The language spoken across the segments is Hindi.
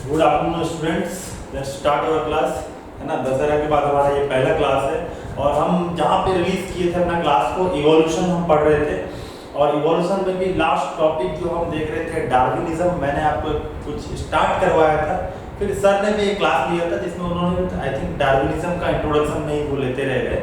Good afternoon students, let's start our class. है ना, दशहरा के बाद हमारा ये पहला क्लास है और हम जहाँ पे रिलीज किए थे अपना क्लास को इवोल्यूशन हम पढ़ रहे थे। और इवोल्यूशन में भी लास्ट टॉपिक जो हम देख रहे थे डार्विनिज्म, मैंने आपको कुछ स्टार्ट करवाया था, फिर सर ने भी एक क्लास लिया था जिसमें उन्होंने आई थिंक डार्विनिज्म का इंट्रोडक्शन में ही वो लेते रह गए,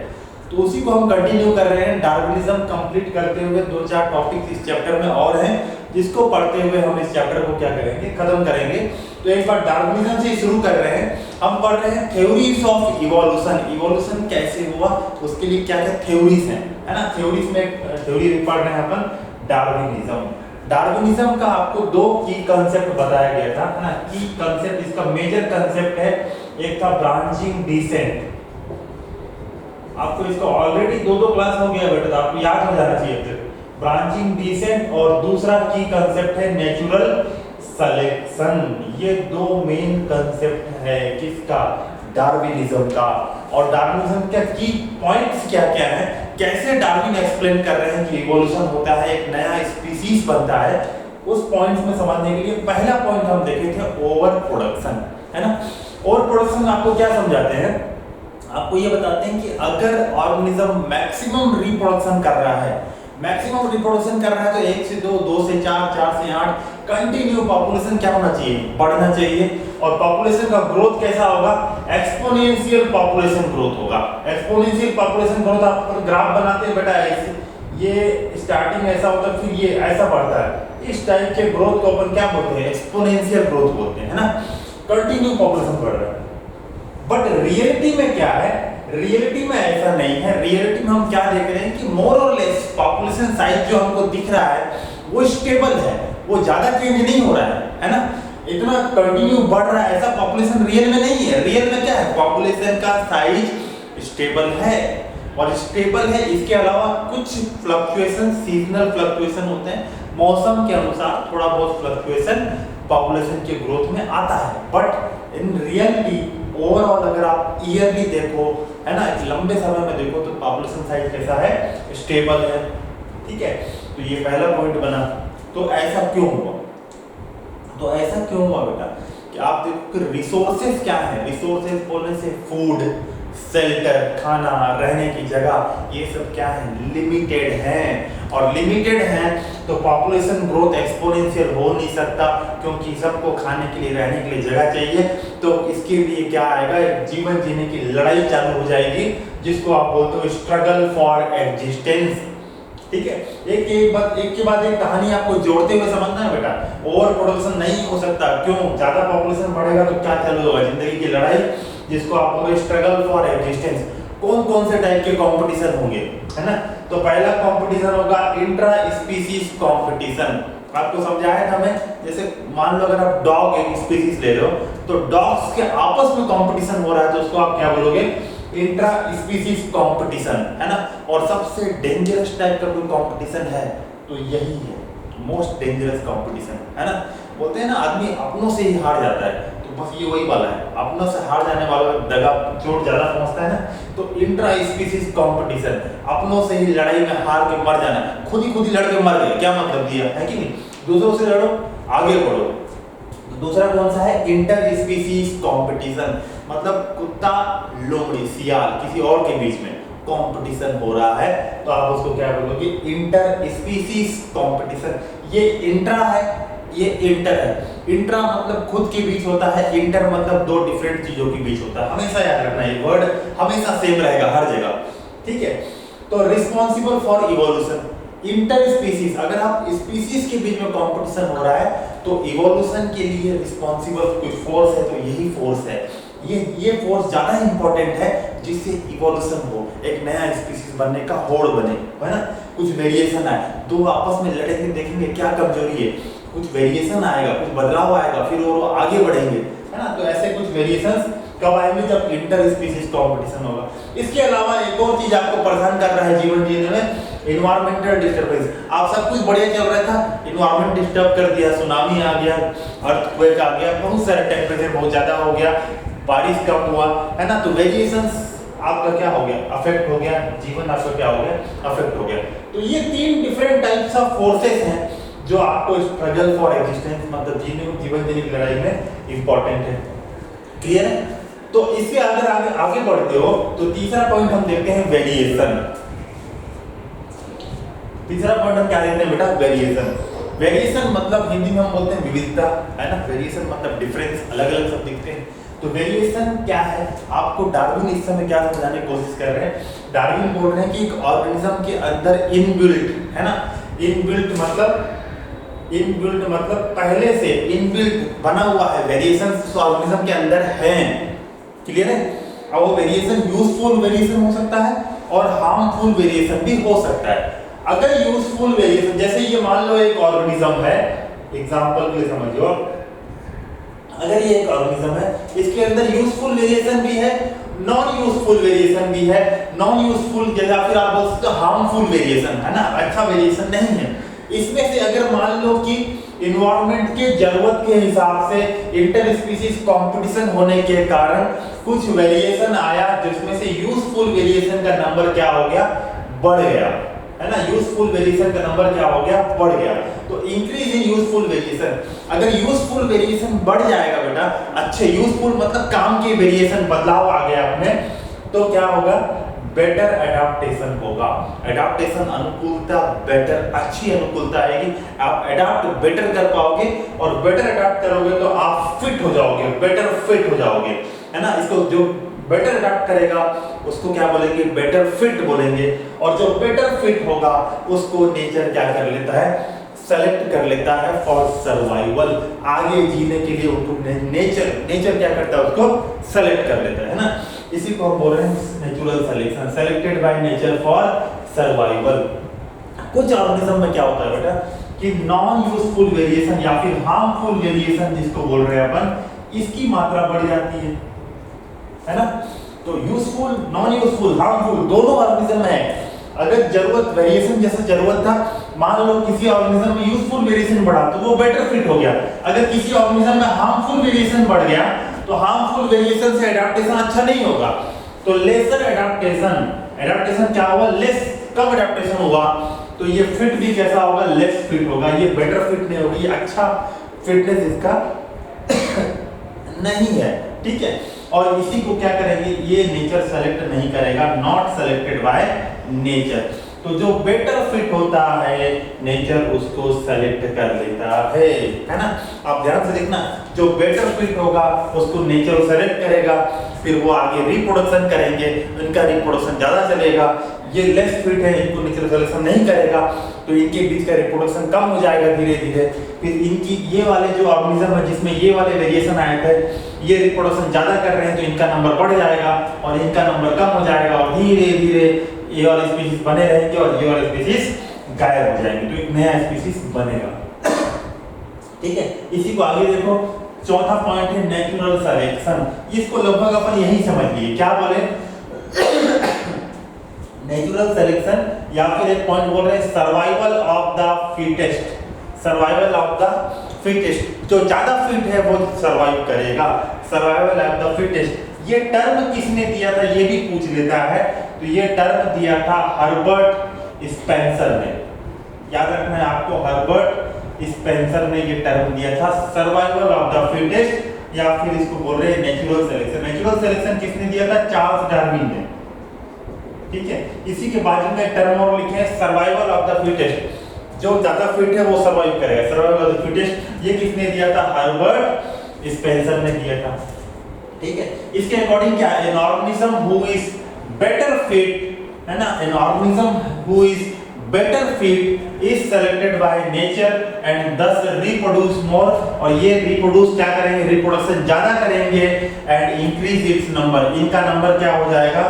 तो उसी को हम कंटिन्यू कर रहे हैं। डार्विनिज्म कंप्लीट करते हुए 2-4 टॉपिक इस चैप्टर में और हैं जिसको पढ़ते हुए हम इस चैप्टर को क्या करेंगे, खत्म करेंगे। तो एक बार डार्विनिज्म से शुरू कर रहे हैं। हम पढ़ रहे हैं थ्योरीज ऑफ इवोल्यूशन। इवोल्यूशन कैसे हुआ उसके लिए क्या क्या थ्योरीज हैं, है ना। थ्योरीज में थ्योरी पढ़ रहे हैं अपन डार्विनिज्म। डार्विनिज्म का आपको 2 की कंसेप्ट बताया गया था, है ना। की कंसेप्ट, इसका मेजर कंसेप्ट है, एक था ब्रांचिंग डिसेंट। आपको इसका ऑलरेडी 2 क्लास हो गया बेटा, तो आपको याद हो जाना चाहिए फिर ब्रांचिंग डिसेंट। और दूसरा की कंसेप्ट है नेचुरल सिलेक्शन। ये 2 मेन कंसेप्ट है किसका, डार्विनिज्म का। और डार्विनिज्म के की पॉइंट्स क्या क्या है, कैसे डार्विन एक्सप्लेन कर रहे हैं कि इवोल्यूशन होता है, एक नया स्पीसीज बनता है, उस पॉइंट्स में समझने के लिए पहला पॉइंट हम देखे थे ओवर प्रोडक्शन, है ना। ओवर प्रोडक्शन आपको क्या समझाते हैं, आपको ये बताते हैं कि अगर ऑर्गेनिज्म मैक्सिमम रिप्रोडक्शन कर रहा है, मैक्सिमम रिप्रोडक्शन कर रहा है, तो 1 से 2, 2 से 4, 4 से 8 कंटिन्यू पॉपुलेशन क्या होना चाहिए, बढ़ना चाहिए। और पॉपुलेशन का ग्रोथ कैसा होगा, एक्सपोनेंशियल पॉपुलेशन ग्रोथ होगा। एक्सपोनेंशियल पॉपुलेशन ग्रोथ आप ग्राफ बनाते हैं बेटा, ऐसे ये स्टार्टिंग ऐसा होता है, फिर ये ऐसा बढ़ता है। इस टाइप के ग्रोथ को अपन क्या बोलते हैं, एक्सपोनेंशियल ग्रोथ बोलते हैं, है ना। कंटिन्यू पॉपुलेशन बढ़ रहा है। बट रियलिटी में क्या है, रियलिटी में ऐसा नहीं है। रियलिटी में हम क्या देख रहे हैं कि मोर और लेस पॉपुलेशन साइज जो हमको दिख रहा है वो स्टेबल है, वो ज्यादा चेंज नहीं हो रहा है ना। इतना कंटिन्यू बढ़ रहा है, ऐसा पॉपुलेशन रियल में नहीं है। रियल में क्या है, पॉपुलेशन का साइज स्टेबल है। और स्टेबल है, इसके अलावा कुछ फ्लक्चुएशन, सीजनल फ्लक्चुएशन होते हैं, मौसम के अनुसार थोड़ा बहुत फ्लक्चुएशन पॉपुलेशन के ग्रोथ में आता है। बट इन रियलिटी ओवरऑल अगर आप ईयरली देखो, है ना, लंबे समय में देखो, तो पॉपुलेशन साइज कैसा है, स्टेबल है। ठीक है, तो ये पहला पॉइंट बना। तो ऐसा क्यों हुआ, तो ऐसा क्यों हुआ बेटा कि आप देखो कि रिसोर्सेज क्या है। रिसोर्सेज बोलने से फूड, शेल्टर, खाना, रहने की जगह, ये सब क्या है, लिमिटेड हैं। और लिमिटेड हैं तो पॉपुलेशन ग्रोथ एक्सपोनेंशियल हो नहीं सकता, क्योंकि सबको खाने के लिए, रहने के लिए जगह चाहिए। तो इसके लिए क्या आएगा, एक जीवन जीने की लड़ाई चालू हो जाएगी, जिसको आप बोलते हो स्ट्रगल फॉर एग्जिस्टेंस। ठीक है, एक के बाद एक कहानी आपको जोड़ते हुए समझना है बेटा। ओवर प्रोडक्शन नहीं हो सकता, क्यों, ज्यादा पॉपुलेशन बढ़ेगा तो क्या चालू होगा, जिंदगी की लड़ाई, जिसको आप बोलोगे स्ट्रगल फॉर एग्जिस्टेंस। कौन कौन से टाइप के कंपटीशन होंगे, है ना। तो पहला कंपटीशन होगा इंट्रा स्पीसीज कंपटीशन। आपको समझाया था मैं, जैसे मान लो अगर आप डॉग एक स्पीसीज ले रहे हो, तो डॉग्स के आपस में कंपटीशन हो रहा है, तो उसको आप क्या बोलोगे, इंट्रा स्पीसीज कंपटीशन, है ना। और सबसे डेंजरस टाइप का कोई कंपटीशन है तो यही है, मोस्ट डेंजरस कंपटीशन, है ना। बोलते हैं ना आदमी अपनों से ही हार जाता है, तो बस ये वही वाला है, अपनों से हार जाने वाला दगा चोट ज्यादा पहुंचता है ना। तो इंट्रा स्पीसीज कंपटीशन, अपनों से ही लड़ाई में हार के मर जाना, खुद ही लड़ के मर गए, क्या मतलब दिया है कि नहीं। दूसरों से लड़ो, आगे बढ़ो। दूसरा कौन सा है, इंटर स्पीसीज कंपटीशन, मतलब कुत्ता, लोमड़ी, सियाल, किसी और के बीच में कंपटीशन हो रहा है, तो आप उसको क्या बोलोगे, इंटर स्पीसीज कंपटीशन। ये इंट्रा है, ये इंटर है। इंट्रा मतलब खुद के बीच होता है, इंटर मतलब 2 डिफरेंट चीजों के बीच होता है। हमेशा याद रखना, ये वर्ड हमेशा सेम रहेगा हर जगह, ठीक है। तो responsible for evolution, inter species, अगर आप स्पीसीज के बीच में कंपटीशन हो रहा है तो इवोल्यूशन के लिए रिस्पॉन्सिबल कोई फोर्स है, तो यही फोर्स है। ये फोर्स ज्यादा इंपॉर्टेंट है, जिससे इवोल्यूशन हो, एक नया स्पीसीज बनने का होड़ बने, है ना। कुछ वेरिएशन आए, 2 आपस में लड़ेंगे, देखेंगे क्या कमजोरी है, कुछ वेरिएशन आएगा, कुछ बदलाव आएगा, फिर वो आगे बढ़ेंगे, है ना। तो ऐसे कुछ वेरिएशंस कब आएंगे, जब इंटर स्पीसीज कंपटीशन होगा। इसके अलावा एक और चीज आपको परेशान कर रहा है जीवन जीने में, इन्वायरमेंटल डिस्टर्बेंस। आप सब कुछ बढ़िया चल रहा था, इन्वायरमेंट डिस्टर्ब कर दिया, सुनामी आ गया, अर्थक्वेक आ गया, बहुत सारे टेम्परेचर बहुत ज्यादा हो गया, बारिश कम हुआ, है ना। तो वेरिएशंस आपका क्या हो गया, अफेक्ट हो गया, जीवन आपका क्या हो गया, अफेक्ट हो गया। तो ये 3 डिफरेंट टाइप्स ऑफ फोर्सेस हैं जो आपको स्ट्रगल फॉर एग्जिस्टेंस मतलब जीवन जीने की लड़ाई में इंपॉर्टेंट है। क्लियर है? तो इसके अगर आगे बढ़ते हो तो तीसरा पॉइंट हम देखते हैं वेरिएशन। तीसरा पॉइंट हम क्या देखते हैं बेटा? वेरिएशन। वेरिएशन मतलब हिंदी में हम बोलते हैं विविधता, है ना। वेरिएशन मतलब डिफरेंस, अलग अलग सब दिखते हैं। तो वेरिएशन क्या है? आपको डार्विन इस समय क्या समझाने की कोशिश कर रहे हैं? डार्विन बोल रहे हैं कि एक ऑर्गेनिज्म के अंदर इनबिल्ट, है ना, इनबिल्ट मतलब पहले से इनबिल्ट बना हुआ है, वेरिएशन उस ऑर्गेनिज्म के अंदर हैं। क्लियर है? अब वो वेरिएशन यूजफुल वेरिएशन हो सकता है और हार्मफुल वेरिएशन भी हो सकता है। अगर यूजफुल वेरिएशन, जैसे ये मान लो एक ऑर्गेनिज्म है, एग्जांपल के लिए समझिए, अगर ये एक ऑर्गेनिज्म है, इसके अंदर यूजफुल वेरिएशन भी है, नॉन यूजफुल वेरिएशन भी है। नॉन यूजफुल या फिर आप बोल सकते हो हार्मफुल वेरिएशन, है ना, अच्छा वेरिएशन नहीं है। इसमें से अगर मान लो कि इन्वायरमेंट के जरूरत के हिसाब से इंटर स्पीशीज कंपटीशन होने के कारण कुछ वेरिएशन आया, जिसमें से यूजफुल वेरिएशन का नंबर क्या हो गया? बढ़ गया, है ना। यूजफुल वेरिएशन का नंबर क्या हो गया? बढ़ गया। तो इंक्रीज इन यूजफुल वेरिएशन, अगर यूजफुल वेरिएशन बढ़ जाएगा बेटा, अच्छे यूजफुल मतलब काम के वेरिएशन, बदलाव आ गया आपमें, तो क्या होगा? बेटर एडाप्टेशन होगा। एडाप्टेशन अनुकूलता, बेटर अच्छी अनुकूलता आएगी, आप एडाप्ट बेटर कर पाओगे, और बेटर एडाप्ट करोगे तो आप फिट हो जाओगे, बेटर फिट हो जाओगे, है ना। इसको जो बेटर एडाप्ट करेगा उसको क्या बोलेंगे? बेटर फिट बोलेंगे। और जो बेटर फिट होगा उसको नेचर क्या कर लेता है? सेलेक्ट कर लेता है फॉर सर्वाइवल, आगे जीने के लिए उनको नेचर क्या करता है? उसको सेलेक्ट कर लेता है ना। इसी को हम बोल रहे हैं natural selection, selected by nature for survival. कुछ ऑर्गेनिज्म में क्या होता है बेटा कि नॉन यूजफुल वेरिएशन या फिर हार्मफुल वेरिएशन जिसको बोल रहे हैं अपन, इसकी मात्रा बढ़ जाती है ना। तो यूजफुल, नॉन यूजफुल, हार्मफुल दोनों ऑर्गेनिज्म है। अगर जरूरत वेरिएशन जैसा जरूरत था, मान लो किसी ऑर्गेनिज्म में यूजफुल वेरिएशन बढ़ा तो वो बेटर फिट हो गया। अगर किसी ऑर्गेनिज्म में हार्मफुल वेरिएशन बढ़ गया तो हार्मफुल वेरिएशन से एडाप्टेशन अच्छा नहीं होगा। तो लेसर एडाप्टेशन क्या होगा? लेस, कम एडाप्टेशन होगा, तो ये फिट भी कैसा होगा? लेस फिट होगा। ये बेटर फिट नहीं होगी, ये अच्छा फिटनेस इसका नहीं है, ठीक है। और इसी को क्या करेंगे? ये नेचर सेलेक्ट नहीं करेगा, नॉट सेलेक्टेड बाय नेचर। तो जो बेटर फिट होता है नेचर उसको सेलेक्ट कर लेता है ना। आप ध्यान से देखना, जो बेटर फिट होगा उसको नेचर सेलेक्ट करेगा, फिर वो आगे रिप्रोडक्शन करेंगे, इनका रिप्रोडक्शन ज्यादा चलेगा। ये लेस फिट है, इनको नेचर सेलेक्शन नहीं करेगा तो इनके बीच का रिप्रोडक्शन कम हो जाएगा धीरे धीरे। फिर इनकी ये वाले जो ऑर्गेनिज्म है जिसमें ये वाले वेरिएशन आए थे, ये रिप्रोडक्शन ज्यादा कर रहे हैं तो इनका नंबर बढ़ जाएगा और इनका नंबर कम हो जाएगा, और धीरे धीरे ये वाले स्पीशीज बने रहेंगे और ये वाले स्पीशीज गायब हो जाएंगे, तो एक नया स्पीशीज बनेगा, ठीक है। इसी को आगे देखो, चौथा पॉइंट है नेचुरल सिलेक्शन। इसको लगभग अपन यही समझ लिए, क्या बोले? नेचुरल सिलेक्शन, या फिर एक पॉइंट बोल रहे हैं survival of the fittest. Survival of the fittest, जो ज्यादा फिट है वो सर्वाइव करेगा। सर्वाइवल ऑफ द फिटेस्ट, ये टर्म किसने दिया था ये भी पूछ लेता है। तो ये टर्म दिया था हर्बर्ट स्पेंसर ने, याद रखना है आपको, हर्बर्ट स्पेंसर ने ये टर्म दिया था, सर्वाइवल ऑफ द फिटेस्ट, या फिर इसको बोल रहे हैं नेचुरल सिलेक्शन। नेचुरल सिलेक्शन किसने दिया था? चार्ल्स डार्विन ने, ठीक है। इसी के बाजू में टर्म और लिखे हैं सर्वाइवल ऑफ द फिटेस्ट, जो ज्यादा फिट है वो सर्वाइव करेगा। सर्वाइवल ऑफ द फिटेस्ट ये किसने दिया था? हर्बर्ट स्पेंसर ने दिया था, ठीक है। इसके अकॉर्डिंग क्या है? An organism who is better fit, है ना, an organism who is better fit is selected by nature and दस रिप्रोड्यूस मोर, और ये रिप्रोड्यूस क्या करेंगे? रिप्रोडक्शन ज्यादा करेंगे एंड इंक्रीज इट्स नंबर, इनका नंबर क्या हो जाएगा?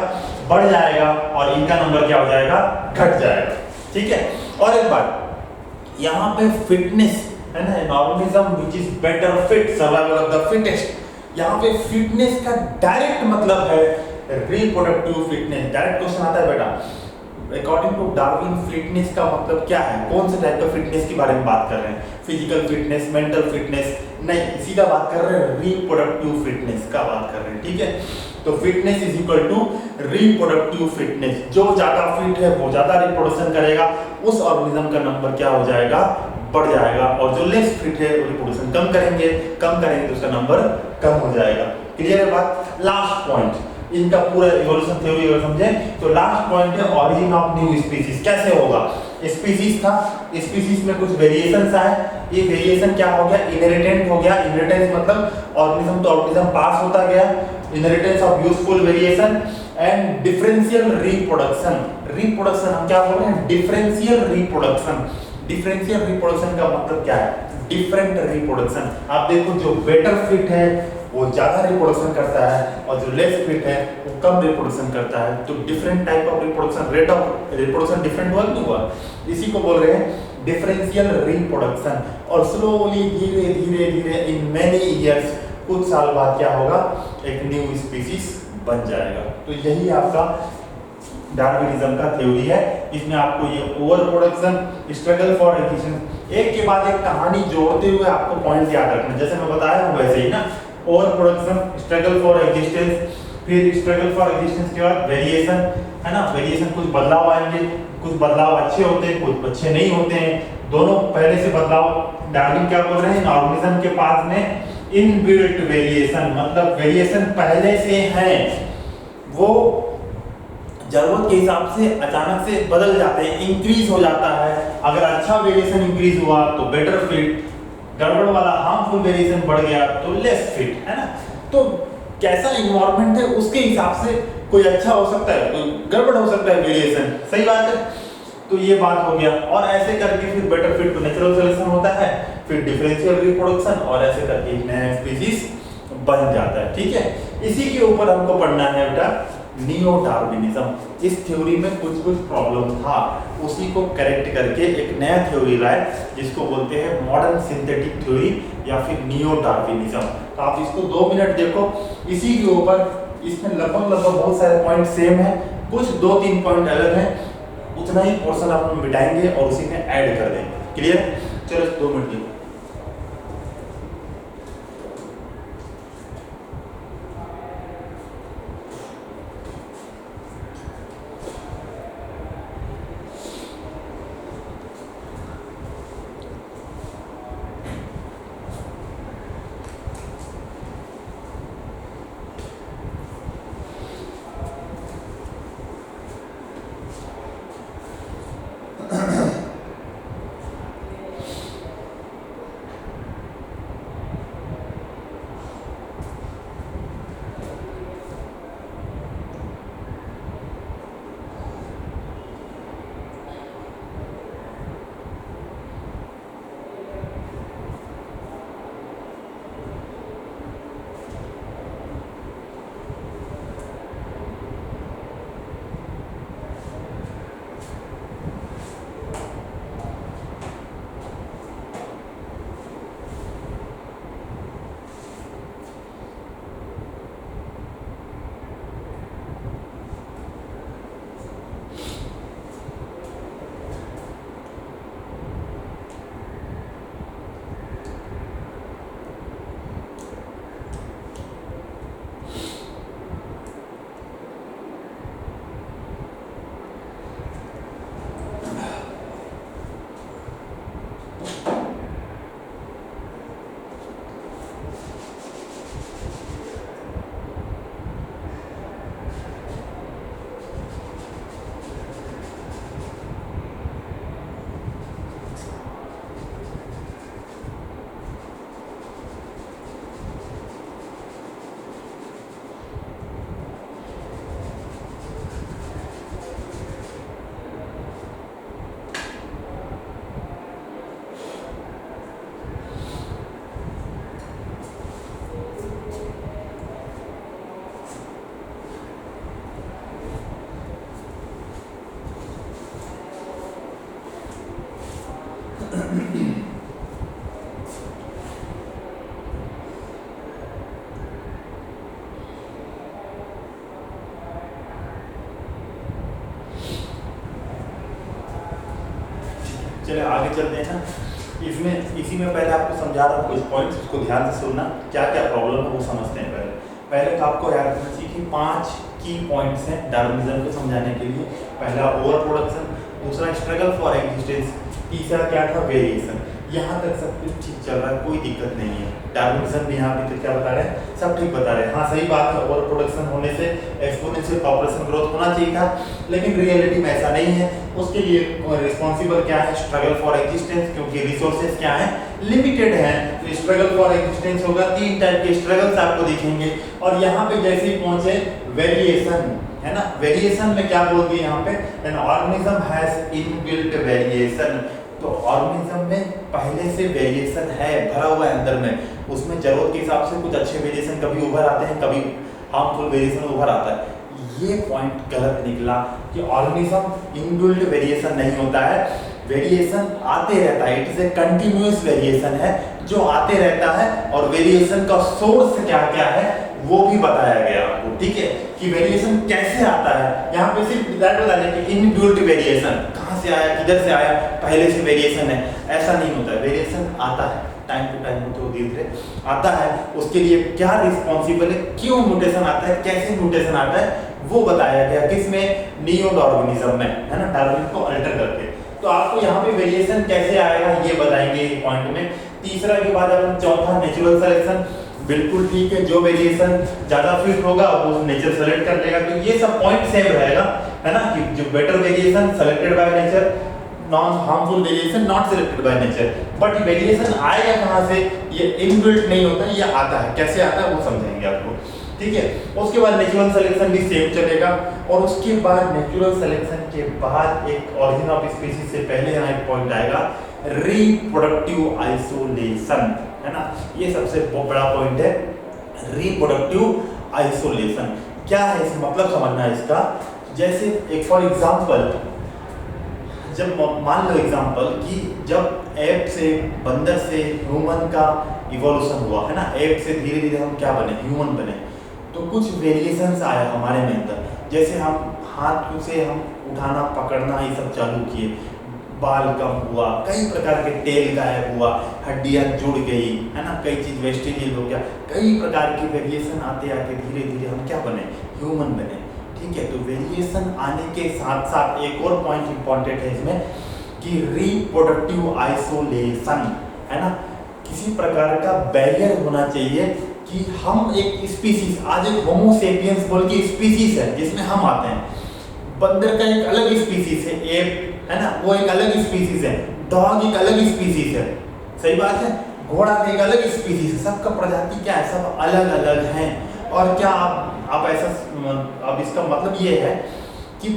बढ़ जाएगा, और इनका नंबर क्या हो जाएगा? घट जाएगा, ठीक है। और एक बात यहाँ पे फिटनेस, है ना, an organism which is better fit, survival of the fittest, यहाँ पे फिटनेस का डायरेक्ट मतलब है रिप्रोडक्टिव फिटनेस। डायरेक्ट क्वेश्चन आता है बेटा, अकॉर्डिंग टू डार्विन फिटनेस का मतलब क्या है? कौन से टाइप का फिटनेस के बारे में बात कर रहे हैं? फिजिकल फिटनेस, मेंटल फिटनेस नहीं, सीधा बात कर रहे हैं रिप्रोडक्टिव फिटनेस का बात कर रहे हैं, ठीक है। तो fitness is equal to reproductive fitness, जो ज्यादा फिट है वो ज्यादा रिप्रोडक्शन करेगा, उस ऑर्गेनिज्म का नंबर क्या हो जाएगा? बढ़ जाएगा, और जो लेस फिट है वो रिप्रोडक्शन कम करेंगे तो उसका नंबर कम हो जाएगा। क्लियर है बात। लास्ट पॉइंट इनका पूरा इवोल्यूशन थ्योरी अगर समझे तो लास्ट पॉइंट है ऑरिजिन ऑफ न्यू स्पीसीज। कैसे होगा? स्पीसीज था, स्पीसीज में कुछ वेरिएशंस आए, ये वेरिएशन क्या हो गया? इनहेरिटेंट हो गया। इनहेरिटेंस मतलब ऑर्गेनिज्म तो ऑर्गेनिज्म पास होता गया, inheritance of useful variation and differential reproduction. Reproduction हम क्या बोल रहे हैं? Differential reproduction. डिफरेंशियल रिप्रोडक्शन का मतलब क्या है? Different reproduction. आप देखो जो बेटर फिट है वो ज्यादा रिप्रोडक्शन करता है और जो लेस फिट है वो कम रिप्रोडक्शन करता है। तो different type of reproduction, rate of reproduction different हुआ नहीं हुआ? इसी को बोल रहे हैं डिफरेंशियल रिप्रोडक्शन। और स्लोली धीरे धीरे धीरे इन मेनी ईयर्स, कुछ साल बाद क्या होगा? एक न्यू स्पीसीज बन जाएगा। तो यही आपका डार्विनिज्म का थ्योरी है। इसमें आपको ये over production, struggle for existence, एक के बाद एक कहानी जोड़ते हुए आपको पॉइंट याद रखना। जैसे मैं बताया हूँ वैसे ही ना, over production, struggle for existence, फिर स्ट्रगल फॉर एग्जिस्टेंस के बाद वेरिएशन, है ना। वेरिएशन कुछ बदलाव आएंगे, कुछ बदलाव अच्छे होते हैं, कुछ अच्छे नहीं होते हैं, दोनों पहले से बदलाव। डार्विन क्या बोल रहे हैं? ऑर्गेनिज्म के पास में इनबिल्ट वेरिएशन, मतलब वेरिएशन पहले से है, वो जरूरत के हिसाब से अचानक से बदल जाते हैं, इंक्रीज हो जाता है। अगर अच्छा वेरिएशन इंक्रीज हुआ तो बेटर फिट, गड़बड़ वाला हार्मफुल वेरिएशन बढ़ गया तो लेस फिट, है ना। तो कैसा इन्वायरमेंट है उसके हिसाब से कोई अच्छा हो सकता है, कोई गड़बड़ हो सकता है वेरिएशन। सही बात है। तो ये बात हो गया। और ऐसे करके फिर बेटर फिट तो नेचुरल सिलेक्शन होता है, फिर डिफरेंशियल रिप्रोडक्शन, और ऐसे करके एक नया स्पीसीज बन जाता है। ठीक है। इसी के ऊपर हमको पढ़ना है बेटा नियो डार्विनिज्म। इस थ्योरी में कुछ प्रॉब्लम था, उसी को करेक्ट करके एक नया थ्योरी लाए जिसको बोलते हैं मॉडर्न सिंथेटिक थ्योरी या फिर नियो डार्विनिज्म। तो आप इसको 2 मिनट देखो। इसी के ऊपर इसमें लगभग बहुत सारे पॉइंट सेम है, कुछ 2-3 पॉइंट अलग हैं, उतना ही पोर्शन आप मिटाएंगे और उसी में ऐड कर देंगे। क्लियर? चलो 2 मिनट देखो। चलिए आगे चलते हैं ना। इसमें इसी में पहले आपको समझा रहा हूँ कुछ पॉइंट्स, उसको ध्यान से सुनना, क्या क्या प्रॉब्लम है वो समझते हैं। पहले तो आपको याद रखना चाहिए कि 5 की पॉइंट्स हैं डार्विनिज्म को समझाने के लिए। पहला ओवर प्रोडक्शन, दूसरा स्ट्रगल फॉर एग्जिस्टेंस, तीसरा क्या था? वेरिएशन। यहाँ तक सब कुछ ठीक चल रहा है, कोई दिक्कत नहीं है। डार्विनिज्म भी यहाँ पे क्या बता रहे हैं, सब ठीक बता रहे हैं। हाँ सही बात है, ओवर प्रोडक्शन होने से एक्सपोनेंशियल पॉपुलेशन ग्रोथ होना चाहिए था, लेकिन रियलिटी में ऐसा नहीं है। उसके लिए रिस्पॉन्सिबल क्या है, स्ट्रगल फॉर एग्जिस्टेंस, क्योंकि रिसोर्सेज क्या है, लिमिटेड है। तो स्ट्रगल फॉर एग्जिस्टेंस होगा, 3 टाइप के स्ट्रगल्स आपको दिखेंगे। और यहाँ पे जैसे ही पहुंचे वेरिएशन, है ना, वेरिएशन में क्या बोल दिए यहाँ पे, an organism has inbuilt variation. तो ऑर्गेनिज्म में पहले से वेरिएशन है, भरा हुआ है अंदर में, उसमें जरूरत के हिसाब से कुछ अच्छे वेरिएशन कभी उभर आते हैं, कभी हार्मफुल वेरिएशन उभर आता है। ये पॉइंट गलत निकला कि ऑर्गेनिज्म इनबिल्ट वेरिएशन नहीं होता है, वेरिएशन आते रहता है, it is a continuous variation है जो आते रहता है। और वेरिएशन का सोर्स क्या क्या है वो भी बताया गया आपको, ठीक है, कि वेरिएशन कैसे आता है। यहाँ पे सिर्फ दैट बता दें कि इनबिल्ट वेरिएशन कहाँ से आया, किधर से आया, पहले से वेरिएशन है, ऐसा नहीं होता है। वेरिएशन आता है टाइम टू टाइम, तो धीरे धीरे आता है। उसके लिए क्या रिस्पॉन्सिबल है, क्यों म्यूटेशन आता है, कैसे म्यूटेशन आता है, वो बताया गया किसमें, नियो डार्विनिज्म में, है ना, डार्विन को अल्टर करके। तो आपको यहाँ पे वेरिएशन कैसे आएगा ये बताएंगे पॉइंट में। तीसरा के बाद अपन चौथा नेचुरल सिलेक्शन, बिल्कुल ठीक है, जो वेरिएशन ज्यादा फिट होगा वो नेचर सेलेक्ट कर लेगा। तो ये सब पॉइंट सेम रहेगा, है ना, कि जो better variation selected by nature, non harmful variation not selected by nature. But variation आएगा कहाँ से, ये इनबिल्ट नहीं होता, ये आता है, कैसे आता है वो समझेंगे आपको, ठीक है। उसके बाद नेचुरल सिलेक्शन भी सेम चलेगा। और उसके बाद नेचुरल सिलेक्शन के बाद एक ऑरिजिन ऑफ स्पीशीज से पहले यहाँ एक पॉइंट आएगा, रिप्रोडक्टिव आइसोलेशन, है ना, ये सबसे बड़ा पॉइंट है, रिप्रोडक्टिव आइसोलेशन। क्या है इसका मतलब समझना है इसका। जैसे एक फॉर एग्जांपल, जब मान लो एग्जांपल कि जब एप से, बंदर से ह्यूमन का इवोल्यूशन हुआ, है ना, एप से धीरे धीरे हम क्या बने, ह्यूमन बने, तो कुछ वेरिएशंस आया हमारे में अंदर। जैसे हम हाथ से हम उठाना पकड़ना ये सब चालू किए, बाल कम हुआ, कई प्रकार के तेल गायब हुआ, हड्डियां जुड़ गई, है ना, कई चीज वेस्टेज हो गया, कई प्रकार के वेरिएशन आते आते धीरे धीरे हम क्या बने, ह्यूमन बने, ठीक है। तो वेरिएशन आने के साथ साथ एक और पॉइंट इंपॉर्टेंट है इसमें कि रिप्रोडक्टिव आइसोलेशन, है ना, किसी प्रकार का बैरियर होना चाहिए कि हम एक स्पीसीज, आज एक होमो सेपियंस बोल के स्पीसीज है जिसमें हम आते हैं, बंदर का एक अलग स्पीसीज है, एप, है ना, वो एक अलग स्पीसीज है, डॉग एक अलग स्पीसीज है, सही बात है, घोड़ा एक अलग स्पीसीज है, सबका प्रजाति क्या है, सब अलग अलग हैं। और क्या आप ऐसा, अब इसका मतलब ये है कि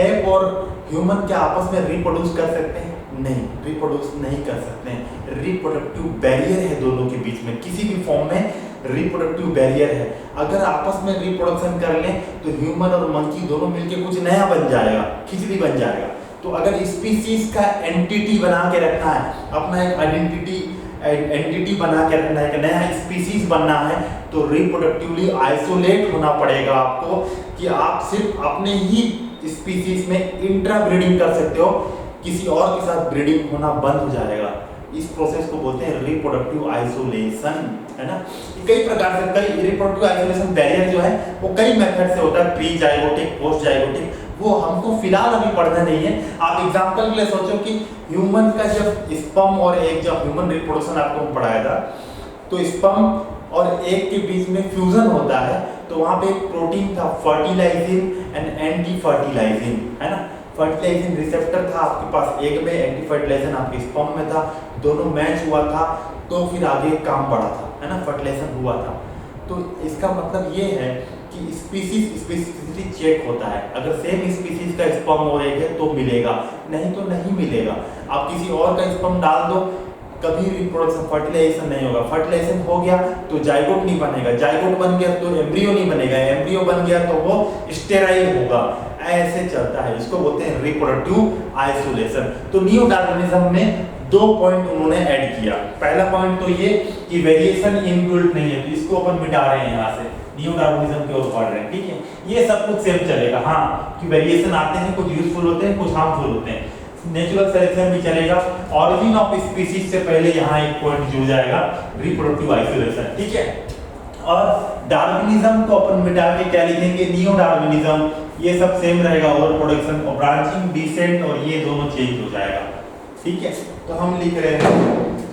एप और ह्यूमन क्या आपस में रिप्रोड्यूस कर सकते हैं, नहीं, रिप्रोड्यूस नहीं कर सकते हैं। रिप्रोडक्टिव बैरियर है दोनों के बीच में, किसी भी फॉर्म में रिप्रोडक्टिव बैरियर है। अगर आपस में रिप्रोडक्शन कर लें तो ह्यूमन और मंकी दोनों मिलके कुछ नया बन जाएगा, खिचड़ी बन जाएगा। तो अगर स्पीसीज का एंटिटी बना के रखना है, अपना एक एंटिटी बना के रखना है, नया स्पीसीज बनना है, तो रिप्रोडक्टिवली आइसोलेट होना पड़ेगा आपको, कि आप सिर्फ अपने ही स्पीसीज में इंट्रा ब्रीडिंग कर सकते हो, किसी और के साथ ब्रीडिंग होना बंद हो जाएगा। इस प्रोसेस को बोलते हैं रिप्रोडक्टिव आइसोलेशन, है ना। कई प्रकार से, कई रिप्रोडक्टिव आइसोलेशन बैरियर जो है वो कई मेथड से होता है, प्री जाइगोटिक, पोस्ट जाइगोटिक, वो हमको फिलहाल अभी पढ़ना नहीं है। आप एग्जांपल के लिए सोचो कि ह्यूमन का जब स्पर्म और एग, जब ह्यूमन रिप्रोडक्शन आपको पढ़ाया था, तो स्पर्म और एग के बीच में फ्यूजन होता है, तो वहां पे एक प्रोटीन था फर्टिलाइजिन एंड एंटी फर्टिलाइजिन, है ना। फर्टिलाइजिंग रिसेप्टर था आपके पास एग में, एंटी फर्टिलाइजन आपके स्पर्म में था, दोनों मैच हुआ था, तो फिर आगे काम बढ़ा था, है ना, फर्टिलाइजेशन हुआ था। तो इसका मतलब ये है कि स्पीसीज चेक होता है, अगर सेम स्पीसीज का स्पर्म और एग है तो मिलेगा, नहीं तो नहीं मिलेगा। आप किसी और का स्पर्म डाल दो, कभी रिप्रोडक्शन, फर्टिलाइजेशन नहीं होगा। फर्टिलाइजेशन हो गया तो जाइगोट नहीं बनेगा, जाइगोट बन गया तो एम्ब्रियो नहीं बनेगा, एम्ब्रियो बन गया तो वो स्टेराइल होगा, ऐसे चलता है। इसको बोलते हैं रिप्रोडक्टिव आइसोलेशन। तो नियो डार्विनिज्म में 2 पॉइंट उन्होंने ऐड किया। पहला पॉइंट तो ये कि वेरिएशन इनबिल्ट नहीं है, तो इसको अपन मिटा रहे हैं यहाँ से, नियो डार्विनिज्म की ओर बढ़ रहे हैं, ठीक है। ये सब कुछ सेम चलेगा, हाँ, कि वेरिएशन आते हैं, कुछ यूजफुल होते हैं, कुछ हार्मफुल होते हैं। नेचुरल सिलेक्शन भी चलेगा। ऑरिजिन ऑफ स्पीसीज से पहले यहाँ एक पॉइंट जुड़ जाएगा, रिप्रोडक्टिव आइसोलेशन, ठीक है। और डार्विनिज्म को अपन मिटा के क्या लिखेंगे, नियो डार्विनिज्म, ये सब सेम रहेगा, ओवर प्रोडक्शन और ब्रांचिंग, डिसेंट, और ये दोनों चेंज हो जाएगा, ठीक है। तो हम लिख रहे हैं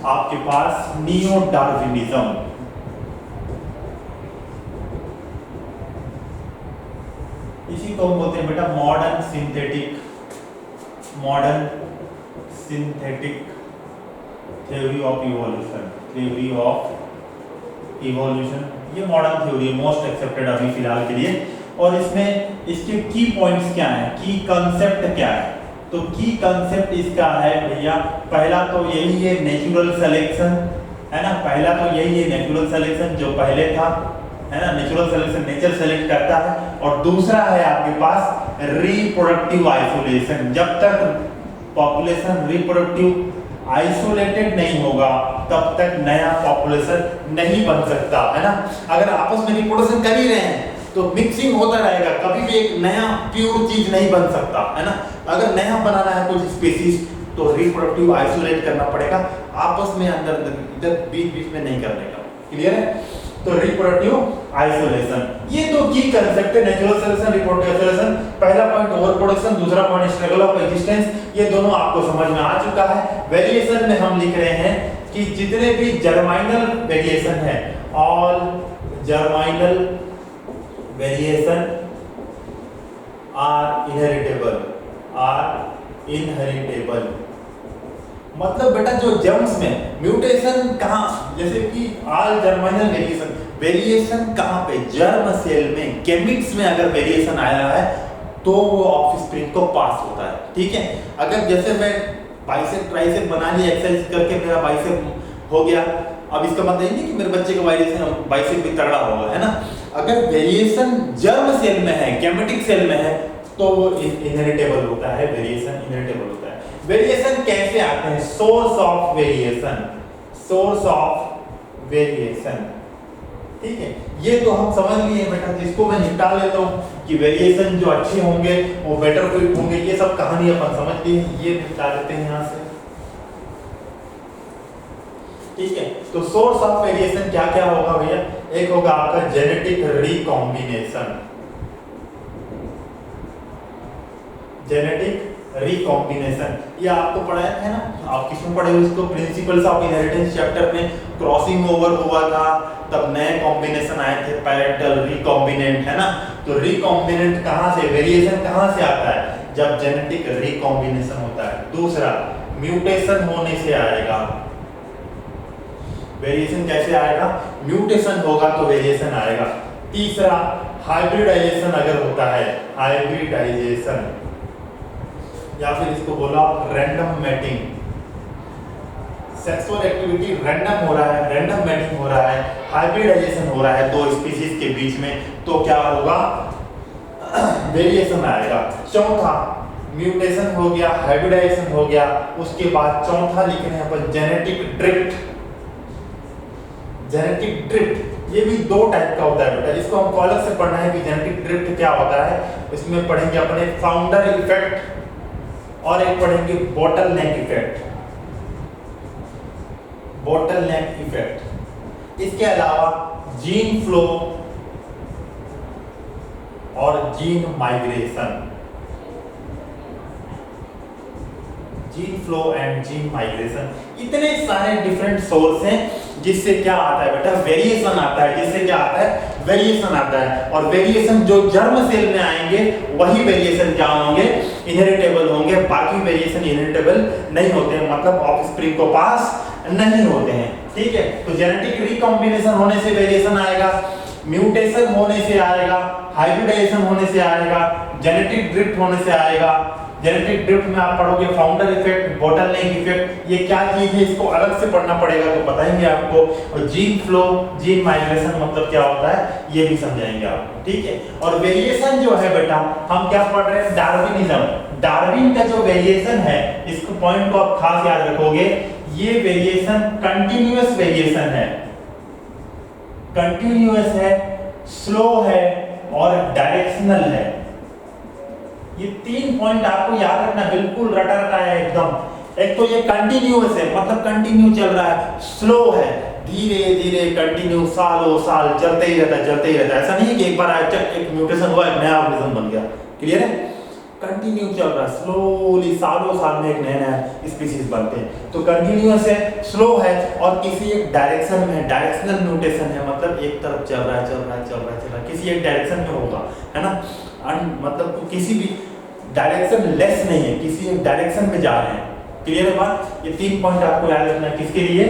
आपके पास नियो डार्विनिज्म। इसी को हम बोलते हैं बेटा modern synthetic theory of evolution. ये मॉडर्न थ्योरी है, मोस्ट एक्सेप्टेड अभी फिलहाल के लिए। और इसमें इसके की पॉइंट्स क्या हैं, की कंसेप्ट क्या है? तो की कंसेप्ट इसका है भैया, पहला तो यही है नेचुरल सिलेक्शन, है ना। पहला तो यही है नेचुरल सिलेक्शन जो पहले था, है ना। नेचुरल सिलेक्शन, नेचर सेलेक्ट करता है। और दूसरा है आपके पास रिप्रोडक्टिव आइसोलेशन। जब तक पॉपुलेशन रिप्रोडक्टिव आइसोलेटेड नहीं होगा तब तक नया पॉपुलेशन नहीं बन सकता, है ना। अगर आपस में रिप्रोडक्शन कर ही रहे हैं तो मिक्सिंग होता रहेगा, कभी भी एक नया प्योर चीज नहीं बन सकता, है ना। अगर नया बनाना है कुछ स्पीसीज तो रिप्रोडक्टिव आइसोलेट करना पड़ेगा, आपस में अंदर इधर बीच में नहीं करने का। क्लियर है? तो रिप्रोडक्टिव आइसोलेशन, ये तो की कंसेप्ट है, नेचुरल सिलेक्शन, रिप्रोडक्टिव आइसोलेशन। पहला पॉइंट ओवर प्रोडक्शन, दूसरा पॉइंट स्ट्रगल ऑफ एक्जिस्टेंस। ये दोनों आपको समझ में आ चुका है। वेरिएशन में हम लिख रहे हैं कि जितने भी जर्माइनल वेरिएशन है, ऑल जर्माइनल वेरिएशन आर इनहेरिटेबल। मतलब बेटा जो जर्म्स में म्यूटेशन कहाँ, जैसे कि ऑल जर्माइनल वेरिएशन कहाँ पे, जर्म सेल में, गेमिट्स में अगर वेरिएशन आया है तो वो ऑफस्प्रिंग को पास होता है। ठीक है, अगर जैसे मैं बाइसेप ट्राइसेप बना लिया एक्सरसाइज करके, मेरा बाइसेप हो गया, अब इसका मतलब ये नहीं कि मेरे बच्चे का बाइसेप भी तगड़ा होगा, है ना। अगर वेरिएशन जर्म सेल में है, गैमेटिक सेल में है, तो वो इनहेरिटेबल होता है, वेरिएशन इनहेरिटेबल होता है। वेरिएशन कैसे आते हैं? Source of variation. ठीक है, ये तो हम समझ लिए बेटा, जिसको मैं निपटा लेता हूँ कि वेरिएशन जो अच्छे होंगे वो बेटर फिट होंगे, ये सब कहानी अपन समझ लिए, ये निपटा लेते हैं यहाँ से। ठीक है, तो सोर्स ऑफ वेरिएशन क्या क्या होगा भैया? एक होगा आपका जेनेटिक रिकॉम्बिनेशन, ये आपको पढ़ाया है ना, आप किसमें पढ़े हो इसको? प्रिंसिपल्स ऑफ इनहेरिटेंस चैप्टर में। क्रॉसिंग ओवर हुआ था, तब नए कॉम्बिनेशन आए थे, पैरेंटल रिकॉम्बिनेंट, है ना। तो रिकॉम्बिनेंट कहाँ से, वेरिएशन कहाँ से आता है? जब जेनेटिक रिकॉम्बिनेशन होता है। दूसरा, म्यूटेशन होने से आएगा। वेरिएशन कैसे आएगा? म्यूटेशन होगा तो वेरिएशन आएगा। तीसरा, हाइब्रिडाइजेशन अगर होता है, हाइब्रिडाइजेशन, या फिर इसको बोला random mating, sexual activity random हो रहा है, रैंडम मैटिंग हो रहा है, हाइब्रिडाइजेशन हो रहा है दो स्पीशीज के बीच में, तो क्या होगा? वेरिएशन आएगा। चौथा, म्यूटेशन हो गया, हाइब्रिडाइजेशन हो गया, उसके बाद चौथा लिख रहे हैं अपन जेनेटिक ड्रिफ्ट। जेनेटिक ड्रिफ्ट ये भी दो टाइप का होता है बेटा, इसको हमको अलग से पढ़ना है कि जेनेटिक ड्रिफ्ट क्या होता है। इसमें पढ़ेंगे अपन एक फाउंडर इफेक्ट और एक पढ़ेंगे बोटलनेक इफेक्ट। इसके अलावा जीन फ्लो और gene migration, gene flow and gene migration, इतने सारे डिफरेंट सोर्स हैं जिससे क्या आता है बेटा? वेरिएशन आता है। जिससे क्या आता है? वेरिएशन आता है। और वेरिएशन जो जर्म सेल में आएंगे वही वेरिएशन क्या होंगे? इनहेरिटेबल होंगे। बाकी वेरिएशन इनहेरिटेबल नहीं होते हैं, मतलब ऑफस्प्रिंग को पास नहीं होते हैं। ठीक है, तो जेनेटिक रिकॉम्बिनेशन होने से वेरिएशन आएगा, म्यूटेशन होने से आएगा, हाइब्रिडाइजेशन होने से आएगा, जेनेटिक ड्रिफ्ट होने से आएगा। जेनेटिक ड्रिफ्ट में आप पढ़ोगे फाउंडर इफेक्ट, बोटलनेक इफेक्ट, ये क्या चीज है इसको अलग से पढ़ना पड़ेगा, तो बताएंगे आपको। और जीन फ्लो, जीन माइग्रेशन मतलब क्या होता है ये भी समझाएंगे आपको। ठीक है, और वेरिएशन जो है बेटा हम क्या पढ़ रहे हैं? डार्विनिज्म। डार्विन का जो वेरिएशन है, इसको पॉइंट को आप खास याद रखोगे, ये वेरिएशन कंटिन्यूअस वेरिएशन है, कंटिन्यूअस है, स्लो है और डायरेक्शनल है। ये तीन पॉइंट आपको याद रखना, बिल्कुल रटा रटा है एकदम। एक तो ये कंटिन्यूअस है, मतलब कंटिन्यू चल रहा है, स्लो है, धीरे धीरे कंटिन्यू सालों साल चलते ही रहता है, चलते ही रहता है। ऐसा नहीं है कि एक बार आया चक एक म्यूटेशन हुआ, एक नया ऑर्गेनिज्म बन गया। क्लियर है? कंटिन्यू चल रहा है, स्लोली सालों साल में एक नया नया स्पीसीज बनते हैं। तो कंटिन्यूअस है, स्लो है और किसी एक डायरेक्शन में, डायरेक्शनल म्यूटेशन है, मतलब एक तरफ चल रहा है चल रहा है चल रहा है चल रहा है, किसी एक डायरेक्शन में होगा, है ना। मतलब किसी भी डायरेक्शन लेस नहीं है, किसी एक डायरेक्शन में जा रहे हैं। क्लियर है बात। ये 3 पॉइंट आपको याद रखना है, किसके लिए,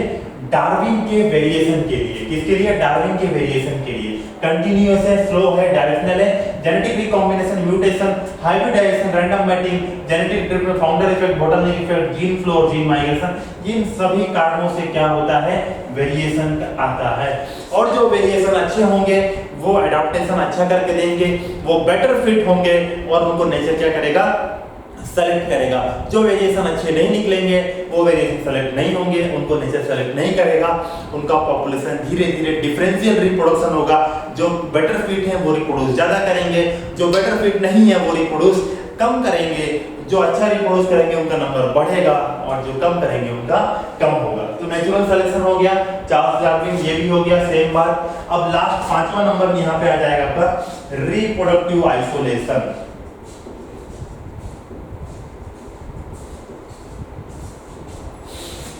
डार्विन के वेरिएशन के लिए। किसके लिए, डार्विन के वेरिएशन के लिए। कंटिन्यूअस है, स्लो है, डायरेक्शनल है, genetic recombination, mutation, hybridization, random mating, genetic drift, founder effect, bottleneck effect, gene flow और जीन माइग्रेशन, इन सभी कारणों से क्या होता है, वेरिएशन आता है। और जो वेरिएशन अच्छे होंगे वो एडाप्टेशन अच्छा करके देंगे, वो बेटर फिट होंगे और उनको नेचर क्या करेगा, सेलेक्ट करेगा। जो वेरिएशन अच्छे नहीं निकलेंगे वो वेरिएशन सेलेक्ट नहीं होंगे, उनको नेचर सेलेक्ट नहीं करेगा, उनका पॉपुलेशन धीरे धीरे डिफरेंशियल रिप्रोडक्शन होगा। जो बेटर फिट है वो रिप्रोड्यूस ज्यादा करेंगे, जो बेटर फिट नहीं है वो रिप्रोड्यूस कम करेंगे। जो अच्छा रिप्रोड्यूस करेंगे उनका नंबर बढ़ेगा और जो कम करेंगे उनका कम होगा। तो नेचुरल सिलेक्शन हो गया, चार्ल्स डार्विन, ये भी हो गया, सेम बात। अब लास्ट 5वां नंबर यहाँ पे आ जाएगा आपका रिप्रोडक्टिव आइसोलेशन।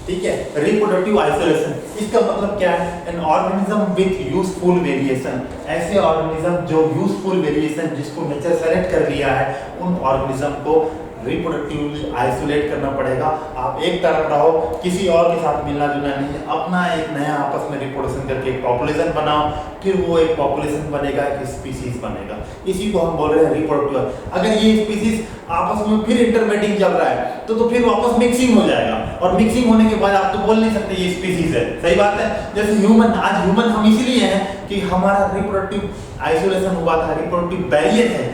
ठीक है, रिप्रोडक्टिव आइसोलेशन, इसका मतलब क्या है, an organism with useful variation. ऐसे ऑर्गेनिज्म जो यूजफुल वेरिएशन जिसको नेचर सेलेक्ट कर लिया है, उन ऑर्गेनिज्म को रिप्रोडक्टिवली आइसोलेट करना पड़ेगा। आप एक तरफ रहो, किसी और के साथ मिलना जुलना नहीं है, अपना एक नया आपस में रिप्रोडक्शन करके एक पॉपुलेशन बनाओ, फिर वो एक पॉपुलेशन बनेगा, एक स्पीसीज बनेगा। इसी को हम बोल रहे हैं रिप्रोडक्टिव। अगर ये स्पीसीज आपस में फिर इंटरमेटिंग चल रहा है तो फिर वापस मिक्सिंग हो जाएगा, और मिक्सिंग होने के बाद आप तो बोल नहीं सकते ये स्पीसीज है। सही बात है। जैसे ह्यूमन, आज ह्यूमन हम इसीलिए हैं कि हमारा रिप्रोडक्टिव आइसोलेशन हुआ था, रिप्रोडक्टिव बैरियर है,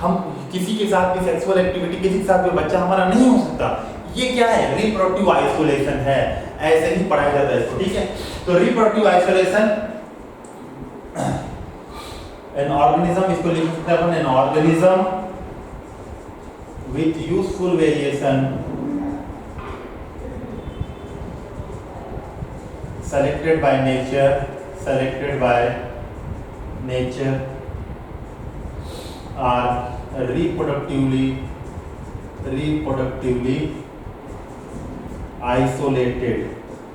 हम किसी के साथ भी सेक्सुअल एक्टिविटी, किसी के साथ भी बच्चा हमारा नहीं हो सकता। ये क्या है, रिप्रोडक्टिव आइसोलेशन है, ऐसे ही पढ़ाया जाता है इसको। ठीक है, तो रिप्रोडक्टिव आइसोलेशन, एन ऑर्गेनिज्म, इसको लिख सकते हैं अपन, an organism with useful variation selected by nature are reproductively isolated।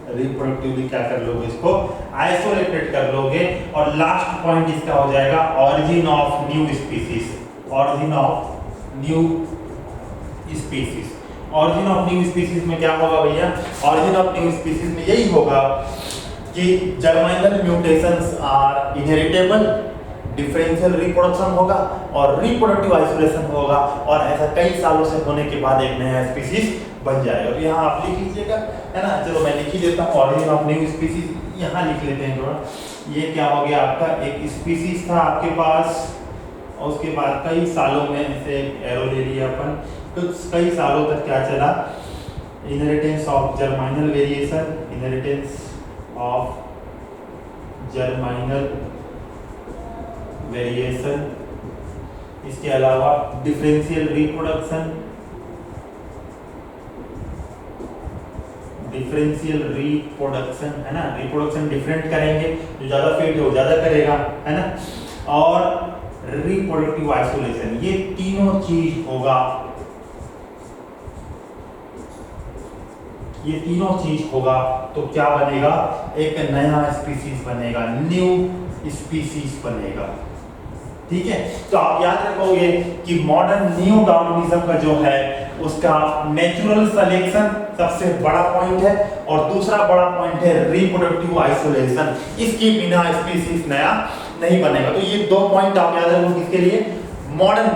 Reproductively क्या कर लोगे, इसको आइसोलेटेड कर लोगे। और लास्ट पॉइंट इसका हो जाएगा origin of new species. Origin of new species, origin of new species में क्या होगा भैया, ऑरिजिन ऑफ न्यू स्पीसीज में यही होगा कि germinal mutations are inheritable, differential reproduction होगा और रिप्रोडक्टिव आइसोलेशन होगा, और ऐसा कई सालों से होने के बाद एक नया स्पीसीज बन जाएगा। तो यहाँ आप लिख लीजिएगा, है ना, चलो मैं लिख ही देता हूँ, ऑरिजिन ऑफ न्यू स्पीसीज यहाँ लिख लेते हैं थोड़ा। ये क्या हो गया आपका, एक स्पीसीज था आपके पास, और उसके बाद कई सालों में इसे एरो ले लिया अपन, कुछ कई सालों तक क्या चला, inheritance of germinal variation, inheritance of germinal variation, इसके अलावा डिफरेंशियल रिप्रोडक्शन, डिफरेंशियल रिप्रोडक्शन, है ना, रिप्रोडक्शन डिफरेंट करेंगे, जो ज्यादा फिट हो ज्यादा करेगा, है ना, और रिप्रोडक्टिव आइसोलेशन, ये तीनों चीज होगा, ये तीनों चीज होगा तो क्या बनेगा, एक नया स्पीसीज बनेगा, न्यू स्पीसीज बनेगा। ठीक है, तो आप याद रखोगे कि मॉडर्न न्यू डार्विनिज्म का जो है उसका नेचुरल सिलेक्शन सबसे बड़ा पॉइंट है, और दूसरा बड़ा पॉइंट है रिप्रोडक्टिव आइसोलेशन। इसके बिना स्पीसीज नया नहीं बनेगा। तो ये 2 पॉइंट आप याद रखो किसके लिए, modern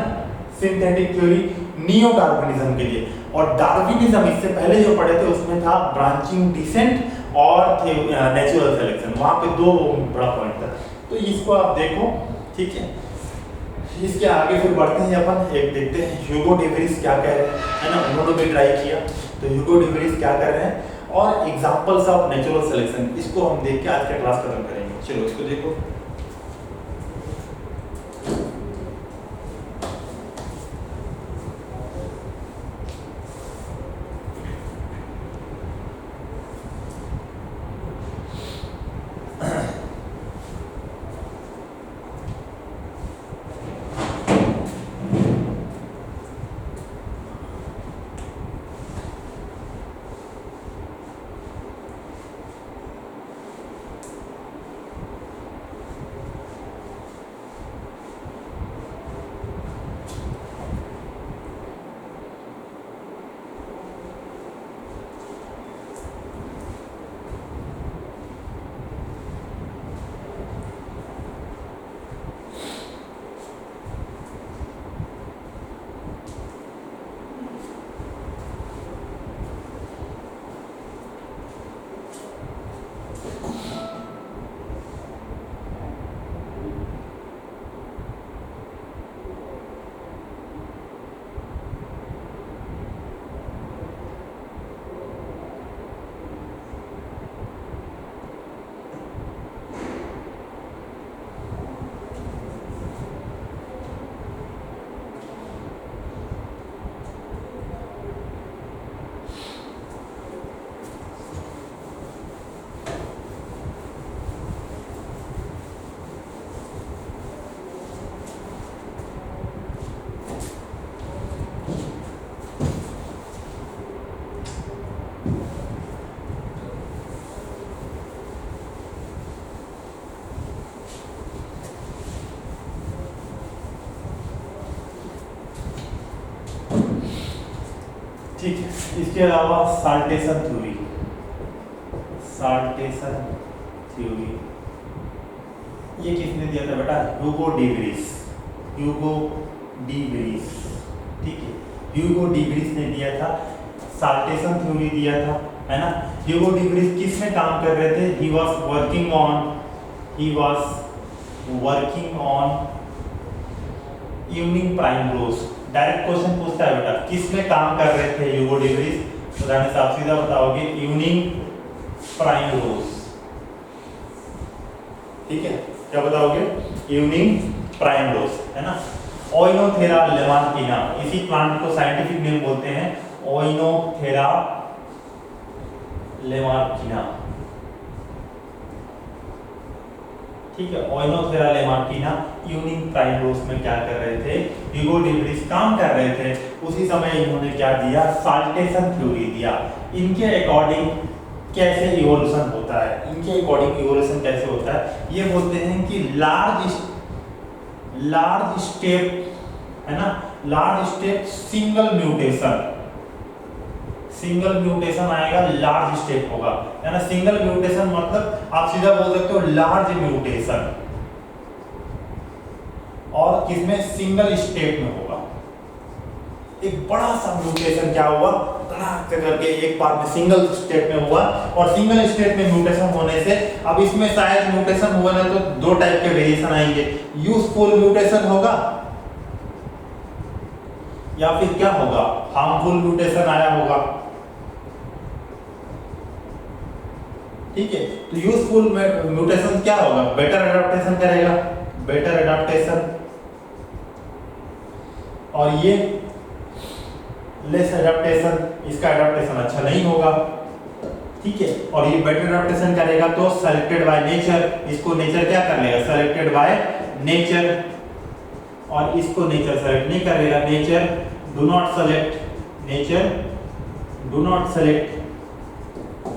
synthetic theory neo Darwinism के लिए। और डार्विनिज्म इससे पहले जो पढ़े थे उसमें था ब्रांचिंग डिसेंट और नेचुरल सिलेक्शन, वहां पे 2 बड़ा पॉइंट था। तो इसको आप देखो, ठीक है। इसके आगे फिर बढ़ते हैं अपन, एक देखते हैं ह्यूगो डे व्रिस क्या कह रहे हैं, है ना, उन्होंने भी ट्राई किया, तो ह्यूगो डे व्रिस क्या कर रहे हैं, और एग्जांपल्स ऑफ नेचुरल सिलेक्शन, इसको हम देख के आज का क्लास खत्म करेंगे। चलो इसको देखो, ठीक है, इसके अलावा साल्टेशन थ्योरी, साल्टेशन थ्योरी ये किसने दिया था बेटा? Hugo de Vries, Hugo de Vries, ठीक है, ह्यूगो डी व्रीज ने दिया था, साल्टेशन थ्योरी दिया था, है ना। ह्यूगो डी व्रीज किस में काम कर रहे थे? He was working on evening primrose. Direct question पूछता है बेटा किस में काम कर रहे थे ह्यूगो डी व्रीज, तो जाने से आप सीधा बताओगे इवनिंग प्राइम रोज, ठीक है, क्या बताओगे? इवनिंग प्राइम रोज, है ना। ओइनोथेरा लेमार्किना, इसी प्लांट को साइंटिफिक नेम बोलते हैं ओइनोथेरा लेमार्किना, ठीक है। ओइनोथेरा लेमार्किना इवनिंग प्राइम रोज में क्या कर रहे थे? ह्यूगो डी व्रीज काम कर रहे थे। उसी समय इन्होंने क्या दिया? साल्टेशन थ्योरी दिया। इनके अकॉर्डिंग कैसे इवोल्यूशन होता है, इनके अकॉर्डिंग इवोल्यूशन कैसे होता है, ये बोलते हैं कि लार्ज स्टेप, है ना, लार्ज स्टेप सिंगल म्यूटेशन आएगा, लार्ज स्टेप होगा, है ना। सिंगल म्यूटेशन मतलब आप सीधा बोल सकते हो लार्ज म्यूटेशन, और किसमें? सिंगल स्टेप में होगा। एक बड़ा सा म्यूटेशन क्या हुआ? धड़ाक करके एक बार में सिंगल स्टेप में हुआ, और सिंगल स्टेप में म्यूटेशन होने से अब इसमें शायद म्यूटेशन हुआ ना तो दो टाइप के वेरिएशन आएंगे, यूजफुल म्यूटेशन होगा या फिर क्या होगा? हार्मफुल म्यूटेशन आया होगा, ठीक है। तो यूजफुल म्यूटेशन क्या होगा? बेटर एडाप्टेशन करेगा, बेटर एडाप्टेशन, और ये लेस एडाप्टेशन, इसका एडाप्टेशन अच्छा नहीं होगा, ठीक है। और ये बेटर एडाप्टेशन करेगा तो सेलेक्टेड बाय नेचर, इसको नेचर क्या कर लेगा? सेलेक्टेड बाय नेचर, और इसको नेचर सेलेक्ट नहीं करेगा, nature do not select, nature do not select,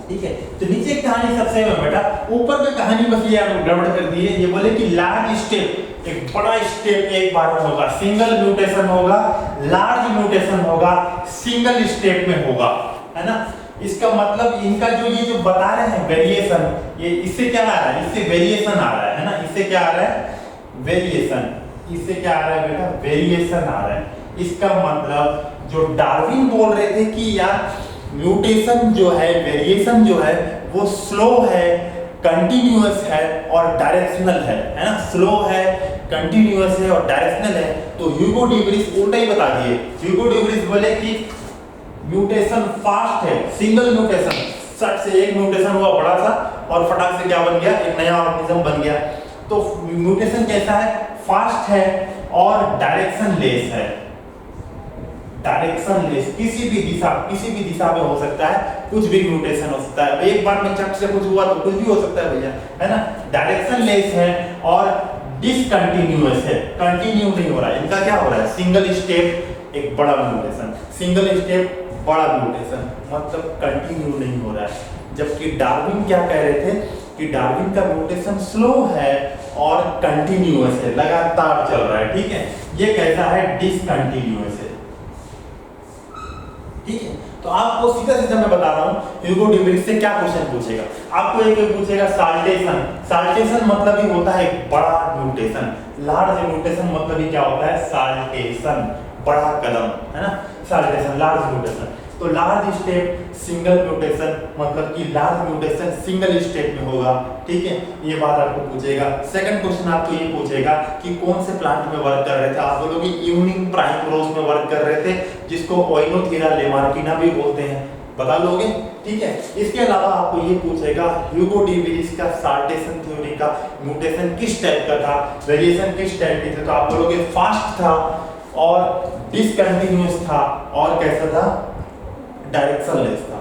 ठीक है। तो नीचे की कहानी सबसे है बेटा, ऊपर की कहानी बस ये गड़बड़ कर दी है। ये बोले कि लार्ज स्टेप, एक बड़ा स्टेप एक बार में होगा, सिंगल म्यूटेशन होगा, लार्ज म्यूटेशन होगा, सिंगल स्टेप में होगा, है ना। इसका मतलब इनका जो बता रहे हैं वेरिएशन, ये इससे क्या आ रहा है? इससे वेरिएशन आ रहा है ना। इससे क्या आ रहा है? वेरिएशन, इससे क्या आ रहा है बेटा? वेरिएशन आ रहा है। इसका मतलब जो डार्विन बोल रहे थे कि यार म्यूटेशन जो है, वेरिएशन जो है वो स्लो है, कंटिन्यूअस है और डायरेक्शनल है ना। स्लो है, कंटिन्यूअस है और डायरेक्शनल है। तो ह्यूगो डी व्रीज उल्टा ही बता दिए। ह्यूगो डी व्रीज बोले कि म्यूटेशन फास्ट है, सिंगल म्यूटेशन, सट से एक म्यूटेशन हुआ बड़ा सा और फटाक से क्या बन गया? एक नया ऑर्गेनिज्म बन गया। तो म्यूटेशन कैसा है? फास्ट है और डायरेक्शन लेस है, डायरेक्शन लेस, किसी भी दिशा में हो सकता है, कुछ भी म्यूटेशन हो सकता है। एक बार में चट से कुछ हुआ तो कुछ भी हो सकता है भैया, है ना। डायरेक्शन लेस है और डिसकंटिन्यूअस है, कंटिन्यू नहीं हो रहा है। इनका क्या हो रहा है? सिंगल स्टेप एक बड़ा म्यूटेशन, सिंगल स्टेप बड़ा म्यूटेशन, मतलब कंटिन्यू नहीं हो रहा है। जबकि डार्विन क्या कह रहे थे कि डार्विन का म्यूटेशन स्लो है और कंटिन्यूअस है, लगातार चल रहा है, ठीक है। ये कैसा है? डिसकंटिन्यूअस है, ठीक है। तो आपको सीधा सीधा मैं बता रहा हूं ह्यूगो डी व्रीज से क्या क्वेश्चन पूछेगा। आपको एक पूछेगा साल्टेशन। साल्टेशन मतलब ही होता है बड़ा म्यूटेशन, लार्ज म्यूटेशन मतलब ही क्या होता है? साल्टेशन, बड़ा कदम, है ना। साल्टेशन लार्ज म्यूटेशन, तो लार्ज स्टेप सिंगल म्यूटेशन मतलब कि लार्ज म्यूटेशन सिंगल स्टेप में होगा, ठीक है। ये बात आपको पूछेगा। सेकंड क्वेश्चन आपको ये पूछेगा कि कौन से प्लांट में वर्क कर रहे थे। आप बोलोगे इवनिंग प्राइम रोज में वर्क कर रहे थे, जिसको ओइनोथेरा लेमार्किना भी बोलते हैं, बता लोगे, ठीक है। इसके अलावा आपको ये पूछेगा ह्यूगो डी व्रीज का साल्टेशन थ्योरी का म्यूटेशन किस टाइप का था, वेरिएशन किस टाइप की थी। तो आप बोलोगे फास्ट था और डिसकंटिन्यूअस था और कैसा था? डायरेक्शन लेस था,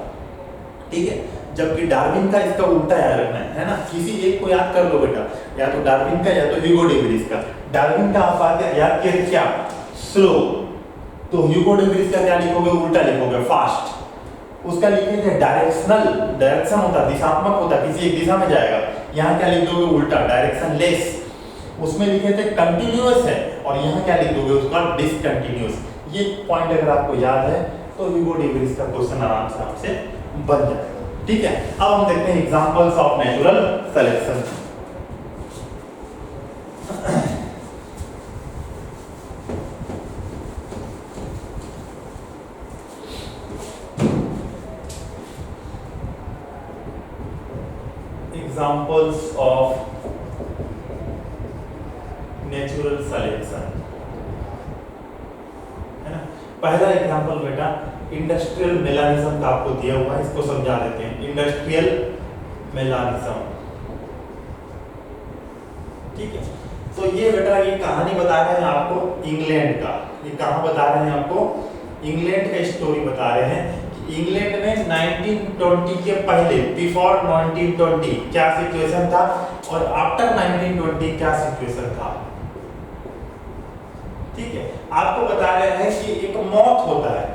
ठीक है। जबकि डार्विन का इसका उल्टा याद रखना है ना। किसी एक को याद कर लो बेटा, या तो डार्विन का या तो ह्यूगो डी व्रीज का। डार्विन का आप याद किए क्या? स्लो, तो ह्यूगो डी व्रीज का क्या लिखोगे? उल्टा लिखोगे, फास्ट। उसका लिखे थे डायरेक्शनल, डायरेक्शन होता, दिशात्मक होता, किसी एक दिशा में जाएगा। यहाँ क्या लिख दोगे? उल्टा, डायरेक्शन लेस। उसमें लिखे थे कंटिन्यूअस है और यहाँ क्या लिख दोगे? उसका डिसकंटिन्यूअस। ये पॉइंट अगर आपको याद है तो ह्यूगो डिग्रीज का क्वेश्चन आराम से आपसे बन जाएगा। ठीक है, अब हम देखते हैं examples of natural selection. Examples of natural selection है ना। पहला एग्जांपल बेटा इंडस्ट्रियल मेलानिज्म का आपको दिया हुआ है, इसको समझा देते हैं। इंडस्ट्रियल मेलानिज्म, ठीक है। तो ये बेटा ये कहानी बता रहे हैं आपको इंग्लैंड का। ये कहाँ बता रहे हैं आपको? इंग्लैंड का स्टोरी बता रहे हैं कि इंग्लैंड में 1920 के पहले, बिफोर 1920 क्या सिचुएशन था और आफ्टर 1920 क्या सिचुएशन था। ठीक है, आपको बता रहे हैं कि एक मॉथ होता है।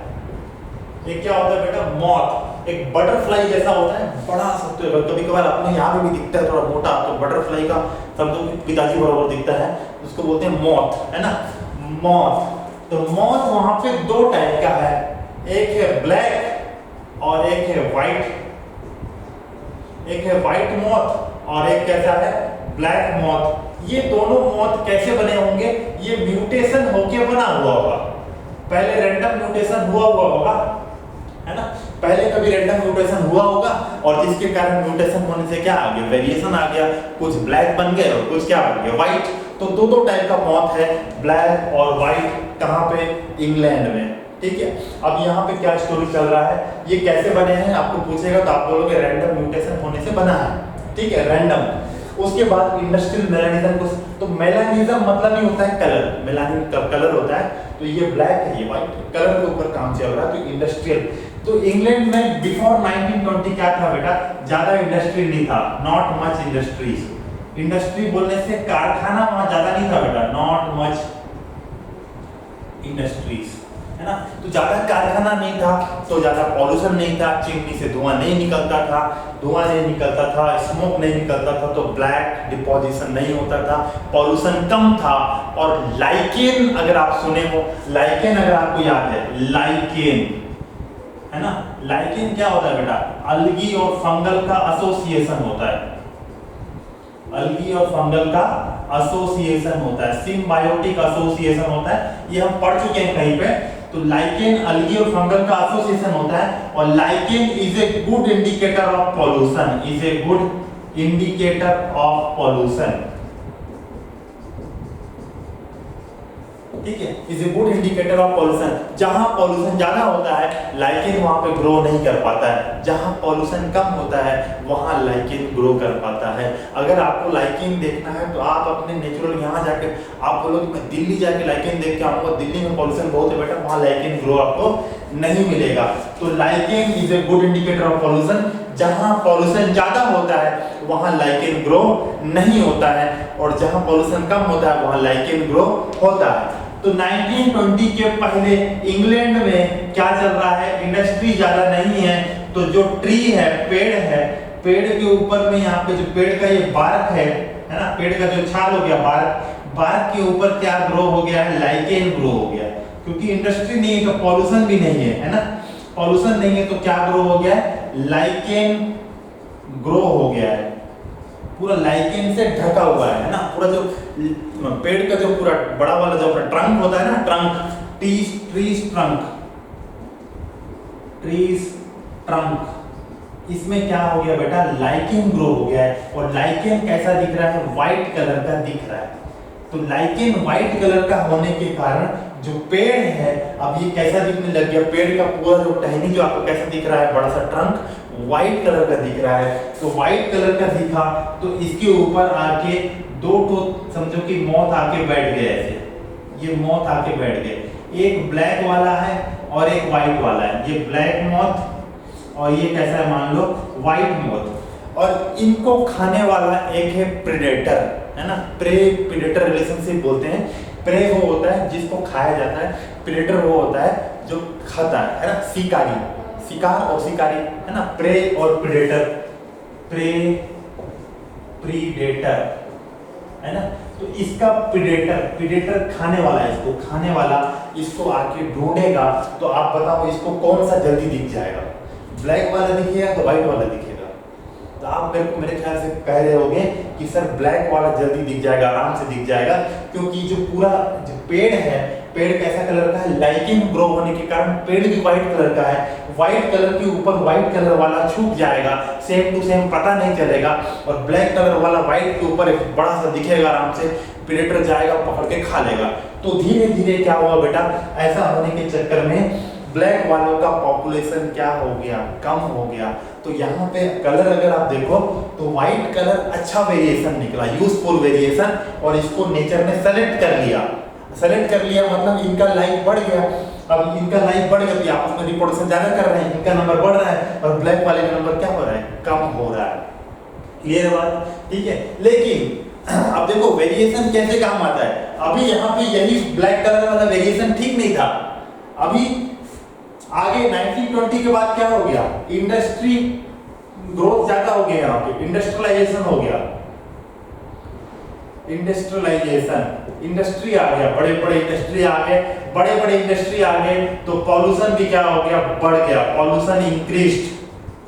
एक क्या होता है बेटा? मॉथ। एक बटरफ्लाई जैसा होता है, बड़ा सा, कभी कभार अपने यहाँ पे भी दिखता है थोड़ा मोटा, तो बटरफ्लाई का शब्द पिताजी बराबर दिखता है, उसको बोलते हैं मॉथ, है ना, मॉथ। तो मॉथ वहां पे दो टाइप का है, एक है ब्लैक और एक है व्हाइट। एक है व्हाइट मॉथ और एक कैसा है? Black moth. ये दोनों मॉथ कैसे बने होंगे? ये म्यूटेशन होके बना हुआ होगा। पहले रैंडम म्यूटेशन हुआ होगा, है ना, पहले कभी रैंडम म्यूटेशन हुआ होगा और जिसके कारण म्यूटेशन होने से क्या आ गया? वेरिएशन आ गया, कुछ ब्लैक बन गए और कुछ क्या बन गया? व्हाइट। तो दो टाइप का मॉथ है, ब्लैक और व्हाइट। कहाँ पे? इंग्लैंड में। ठीक है, अब यहाँ पे क्या स्टोरी चल रहा है, ये कैसे बने हैं आपको पूछेगा तो आप बोलोगे रैंडम म्यूटेशन होने से बना है। ठीक है, रैंडम। उसके बाद इंडस्ट्रियल मेलानिज्म को, तो मेलानिज्म मतलब ही होता है कलर, मेलानिन का कलर होता है। तो ये ब्लैक है, ये व्हाइट, कलर के ऊपर काम चल रहा है। तो इंडस्ट्रियल, तो इंग्लैंड में बिफोर 1920 क्या था बेटा? ज्यादा इंडस्ट्री नहीं था, नॉट मच इंडस्ट्रीज। इंडस्ट्री बोलने से कारखाना वहां ज्यादा नहीं था बेटा, नॉट मच इंडस्ट्रीज, है ना। तो ज्यादा कारखाना नहीं था, तो ज्यादा पॉल्यूशन नहीं था, चिमनी से धुआं नहीं निकलता था, स्मोक नहीं निकलता था, तो ब्लैक डिपोजिशन नहीं होता था, पॉल्यूशन कम था। और लाइकेन, अगर आप सुने हो, लाइकेन अगर आपको याद है, लाइकेन, है ना, लाइकेन क्या होता है बेटा? अल्गी और फंगल का एसोसिएशन होता है। अल्गी और फंगल का एसोसिएशन होता है, सिम्बायोटिक एसोसिएशन होता है। ये हम पढ़ चुके हैं कहीं पे। तो लाइकेन अल्गी और फंगल का एसोसिएशन होता है और lichen is a good indicator of pollution, is a good indicator of pollution. ठीक है, is a good indicator of pollution. जहां पॉल्यूशन ज्यादा होता है लाइकेन वहां पे ग्रो नहीं कर पाता है, जहां पॉल्यूशन कम होता है वहां लाइकेन ग्रो कर पाता है। अगर आपको लाइकेन देखना है तो आप अपने नेचुरल यहाँ जाके, आप बोलोगे मैं दिल्ली जाके लाइकेन देख के आऊंगा, दिल्ली में पॉल्यूशन बहुत है बेटा, वहां लाइकेन ग्रो आपको नहीं मिलेगा। तो lichen is a good indicator of pollution. जहां पॉल्यूशन ज्यादा होता है वहां लाइकेन ग्रो नहीं होता है, और जहां पॉल्यूशन कम होता है वहां लाइकेन ग्रो होता है। तो 1920 के पहले इंग्लैंड में क्या चल रहा है? इंडस्ट्री ज्यादा नहीं है, तो जो ट्री है, पेड़ है, पेड़ के ऊपर में यहाँ पे जो पेड़ का ये बार्क है ना, पेड़ का जो छाल हो गया, बार्क के ऊपर क्या ग्रो हो गया है? लाइकेन ग्रो हो गया। क्योंकि इंडस्ट्री नहीं है तो पॉल्यूशन भी नहीं है ना, पॉल्यूशन नहीं है तो क्या ग्रो हो गया है? लाइकेन ग्रो हो गया है, पूरा लाइकेन से ढका हुआ है ना। पूरा जो पेड़ का जो पूरा बड़ा वाला जो ट्रंक होता है ना, ट्रंक, ट्रीज ट्रंक, इसमें क्या हो गया बेटा? लाइकेन ग्रो हो गया है। और लाइकेन कैसा दिख रहा है? व्हाइट कलर का दिख रहा है। तो लाइकेन व्हाइट कलर का होने के कारण जो पेड़ है, अब ये कैसा दिखने लग गया? पेड़ का पूरा जो टहनी जो आपको कैसा दिख रहा है? बड़ा सा ट्रंक व्हाइट कलर का दिख रहा है। तो व्हाइट कलर का दिखा तो इसके ऊपर आके दो तो समझो कि मौत आके बैठ गए, ऐसे ये मौत आके बैठ गए। एक ब्लैक वाला है और एक व्हाइट वाला है। ये ब्लैक मौत और ये कैसा है मान लो व्हाइट मौत। और इनको खाने वाला एक है प्रेडेटर, है ना, प्रे प्रेडेटर रिलेशनशिप बोलते हैं। प्रे वो होता है जिसको खाया जाता है, प्रेडेटर वो होता है जो खाता है ना, शिकारी, शिकार और शिकारी, है ना, प्रे और प्रेडेटर, प्रे प्रीडेटर, है ना। तो इसका प्रीडेटर खाने वाला है, इसको खाने वाला इसको आके ढूंढेगा। तो आप बताओ इसको कौन सा जल्दी दिख जाएगा, ब्लैक वाला दिखेगा तो व्हाइट वाला दिखेगा? तो आप मेरे ख्याल से कह रहे होंगे कि सर ब्लैक वाला जल्दी दिख जाएगा, आराम से दिख जाएगा, क्योंकि जो पूरा जो पेड़ है, पेड़ कैसा कलर का है, लाइकेन ग्रो होने के कारण पेड़ भी व्हाइट कलर का है। व्हाइट कलर के ऊपर व्हाइट कलर वाला छुप जाएगा, सेम टू सेम पता नहीं चलेगा, और ब्लैक कलर वाला व्हाइट के ऊपर एक बड़ा सा दिखेगा, आराम से प्रेडेटर जाएगा पकड़ के खा लेगा। तो धीरे धीरे क्या हुआ बेटा, ऐसा होने के चक्कर में ब्लैक वालों का पॉपुलेशन क्या हो गया, कम हो गया। तो यहाँ पे कलर अगर आप देखो तो व्हाइट कलर अच्छा वेरिएशन निकला, यूजफुल वेरिएशन, और इसको नेचर ने सेलेक्ट कर लिया। सेलेक्ट कर लिया मतलब इनका लाइफ बढ़ गया। अब इनका लाइफ बढ़ गया तो आपस में रिप्रोडक्शन ज्यादा कर रहे हैं, इनका नंबर बढ़ रहा है, और ब्लैक वाले का नंबर क्या हो रहा है, कम हो रहा है। क्लियर बात, ठीक है। लेकिन अब देखो वेरिएशन कैसे काम आता है। अभी यहाँ पे यही ब्लैक कलर वाला वेरिएशन ठीक नहीं था, अभी आगे 1920 के बाद क्या हो गया, इंडस्ट्री ग्रोथ ज्यादा हो गया, यहाँ पे इंडस्ट्रियलाइजेशन हो गया, इंडस्ट्री आ गया, बड़े बड़े इंडस्ट्री आ गए, बड़े बड़े इंडस्ट्री आ गए, तो पॉल्यूशन भी क्या हो गया, बढ़ गया, पॉल्यूशन इंक्रीज्ड,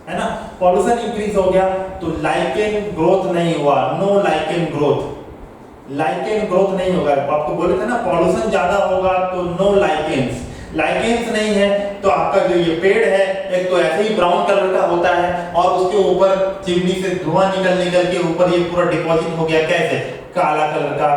है ना। पॉल्यूशन इंक्रीज हो गया तो लाइकेन ग्रोथ नहीं हुआ, no lichen growth, lichen growth नहीं होगा। आपको बोले थे ना पॉल्यूशन ज्यादा होगा तो नो लाइकेन्स, लाइकेन्स नहीं है तो आपका जो ये पेड़ है एक तो ऐसे ही ब्राउन कलर का होता है, और उसके ऊपर चिमनी से धुआं निकल के ऊपर ये पूरा डिपॉजिट हो गया, कैसे, काला कलर का,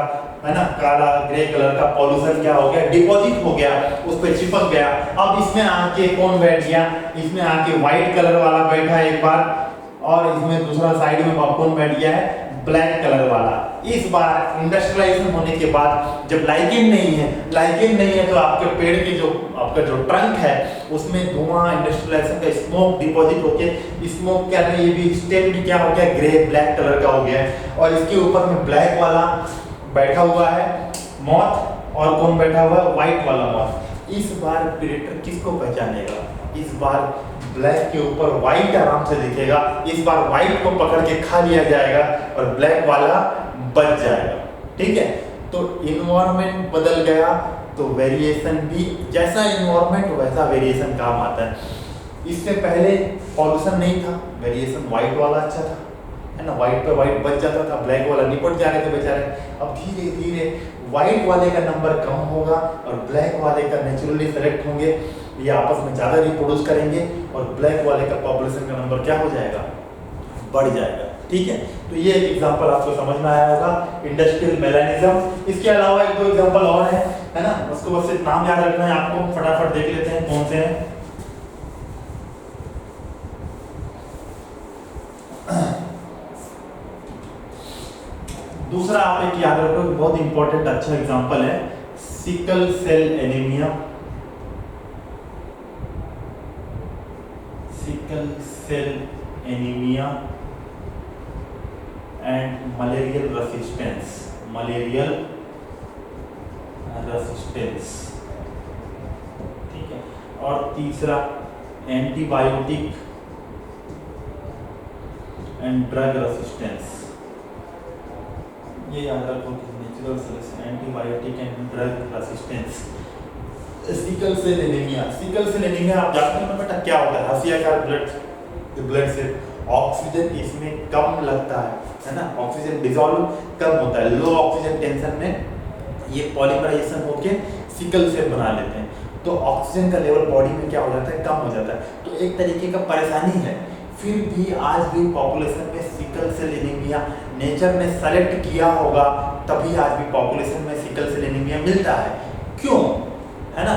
है ना, काला ग्रे कलर का पॉल्यूशन क्या हो गया, डिपॉजिट हो गया, उस पर चिपक गया। अब इसमें आके कौन बैठ गया, इसमें आके व्हाइट कलर वाला बैठा एक बार, और इसमें दूसरा साइड में कौन बैठ गया है, ब्लैक कलर वाला। इस बार इंडस्ट्रियलाइजेशन होने के बाद जब लाइकेन नहीं है तो आपके पेड़ के जो आपका जो ट्रंक है उसमें धुआं, इंडस्ट्रियलाइजेशन का स्मोक डिपॉजिट होके, स्मोक क्या है, ये भी स्टेम भी क्या हो गया, ग्रे ब्लैक कलर का हो गया है, और इसके ऊपर में ब्लैक वाला बैठा हुआ है मॉथ, और कौन बैठा हुआ है, व्हाइट वाला मॉथ। इस बार प्रेडेटर किसको पहचानेगा, इस बार ब्लैक के ऊपर व्हाइट आराम से दिखेगा, इस बार व्हाइट को पकड़ के खा लिया जाएगा और ब्लैक वाला बच जाएगा, ठीक है। तो इन्वायरमेंट बदल गया तो वेरिएशन भी, जैसा इन्वायरमेंट वैसा वेरिएशन काम आता है। इससे पहले पॉल्यूशन नहीं था, वेरिएशन व्हाइट वाला अच्छा था, है ना, व्हाइट पे व्हाइट बच जाता था, ब्लैक वाला निपट जा रहे थे बेचारे। अब धीरे धीरे व्हाइट वाले का नंबर कम होगा और ब्लैक वाले का नेचुरली सेलेक्ट होंगे, ये आपस में ज़्यादा रिप्रोड्यूस करेंगे, और ब्लैक वाले का पॉपुलेशन का नंबर क्या हो जाएगा, बढ़ जाएगा, ठीक है। तो ये एक एग्जांपल आपको समझ में आया होगा, इंडस्ट्रियल मेलानिज्म। इसके अलावा एक दो एग्जांपल और है ना, उसको बस सिर्फ नाम याद रखना है आपको, फटाफट देख लेते हैं कौन से हैं। दूसरा आप एक याद रखो, बहुत इंपॉर्टेंट अच्छा एग्जांपल है, sickle cell anaemia, sickle cell anaemia and malarial resistance, malarial resistance, ठीक है। और तीसरा एंटीबायोटिक एंड ड्रग रेसिस्टेंस, ये याद रखो कि natural selection, antibiotic and drug resistance. Sickle cell anaemia, sickle cell anaemia आप जानते हो बेटा क्या होता है, हसियाकार ब्लड से ऑक्सीजन इसमें कम लगता है ना, ऑक्सीजन डिसॉल्व कम होता है, लो ऑक्सीजन टेंशन में ये पॉलीमराइजेशन होके सिकल सेल बना लेते हैं, तो ऑक्सीजन का लेवल बॉडी में क्या हो जाता है, कम हो जाता है। तो एक तरीके का परेशानी है, फिर भी आज भी पॉपुलेशन में सिकल सेल एनीमिया नेचर ने सेलेक्ट किया होगा, तभी आज भी पॉपुलेशन में सिकल सेल एनीमिया मिलता है। क्यों, है ना,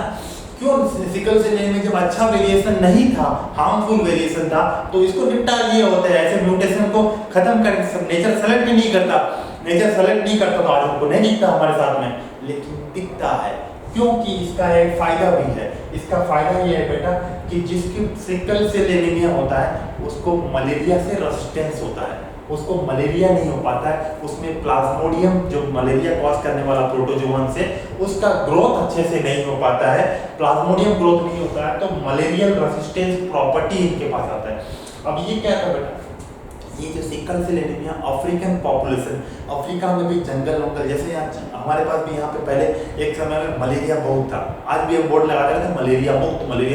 क्यों सिकल सेल एनीमिया जब अच्छा वेरिएशन नहीं था, हार्मफुल वेरिएशन था, तो इसको निपटा लिए होते हैं, ऐसे म्यूटेशन को खत्म कर, नेचर सेलेक्ट नहीं करता, नेचर सेलेक्ट नहीं करता तो आज हमको नहीं दिखता हमारे साथ में, लेकिन दिखता है क्योंकि इसका एक फायदा भी है। इसका फायदा ये है बेटा कि जिसकी सिकल सेल एनीमिया होता है उसको मलेरिया से रेजिस्टेंस होता है, उसको मलेरिया नहीं हो पाता है, उसमें प्लाज्मोडियम जो मलेरिया कॉज करने वाला प्रोटोजोवन से उसका ग्रोथ अच्छे से नहीं हो पाता है, प्लाज्मोडियम ग्रोथ नहीं होता है, तो मलेरियल रेजिस्टेंस प्रॉपर्टी इनके पास आता है। अब ये क्या था बेटा, ये जो sickle cell anaemia African population, Africa में भी जंगल वंगल, जैसे यहाँ हमारे पास भी यहाँ पे पहले एक समय में मलेरिया बहुत था, आज भी हम बोर्ड लगा रहे थे मलेरिया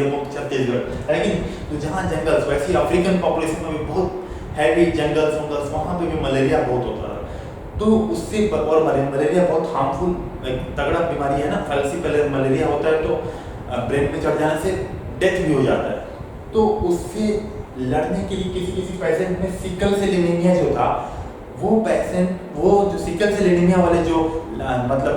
मुक्त छत्तीसगढ़, लेकिन तो जहाँ जंगल, वैसे अफ्रीकन पॉपुलेशन में भी बहुत हैवी जंगल्स वंगल्स, वहाँ पे भी मलेरिया बहुत होता था। तो उससे और मलेरिया बहुत हार्मफुल तगड़ा बीमारी है ना, फैलसी पहले मलेरिया होता है तो ब्रेन में चढ़ जाने से डेथ भी हो जाता है। तो उससे लड़ने के लिए किसी पेशेंट में सिकल सेल एनीमिया जो था, वो जो सिकल सेल एनीमिया वाले जो मतलब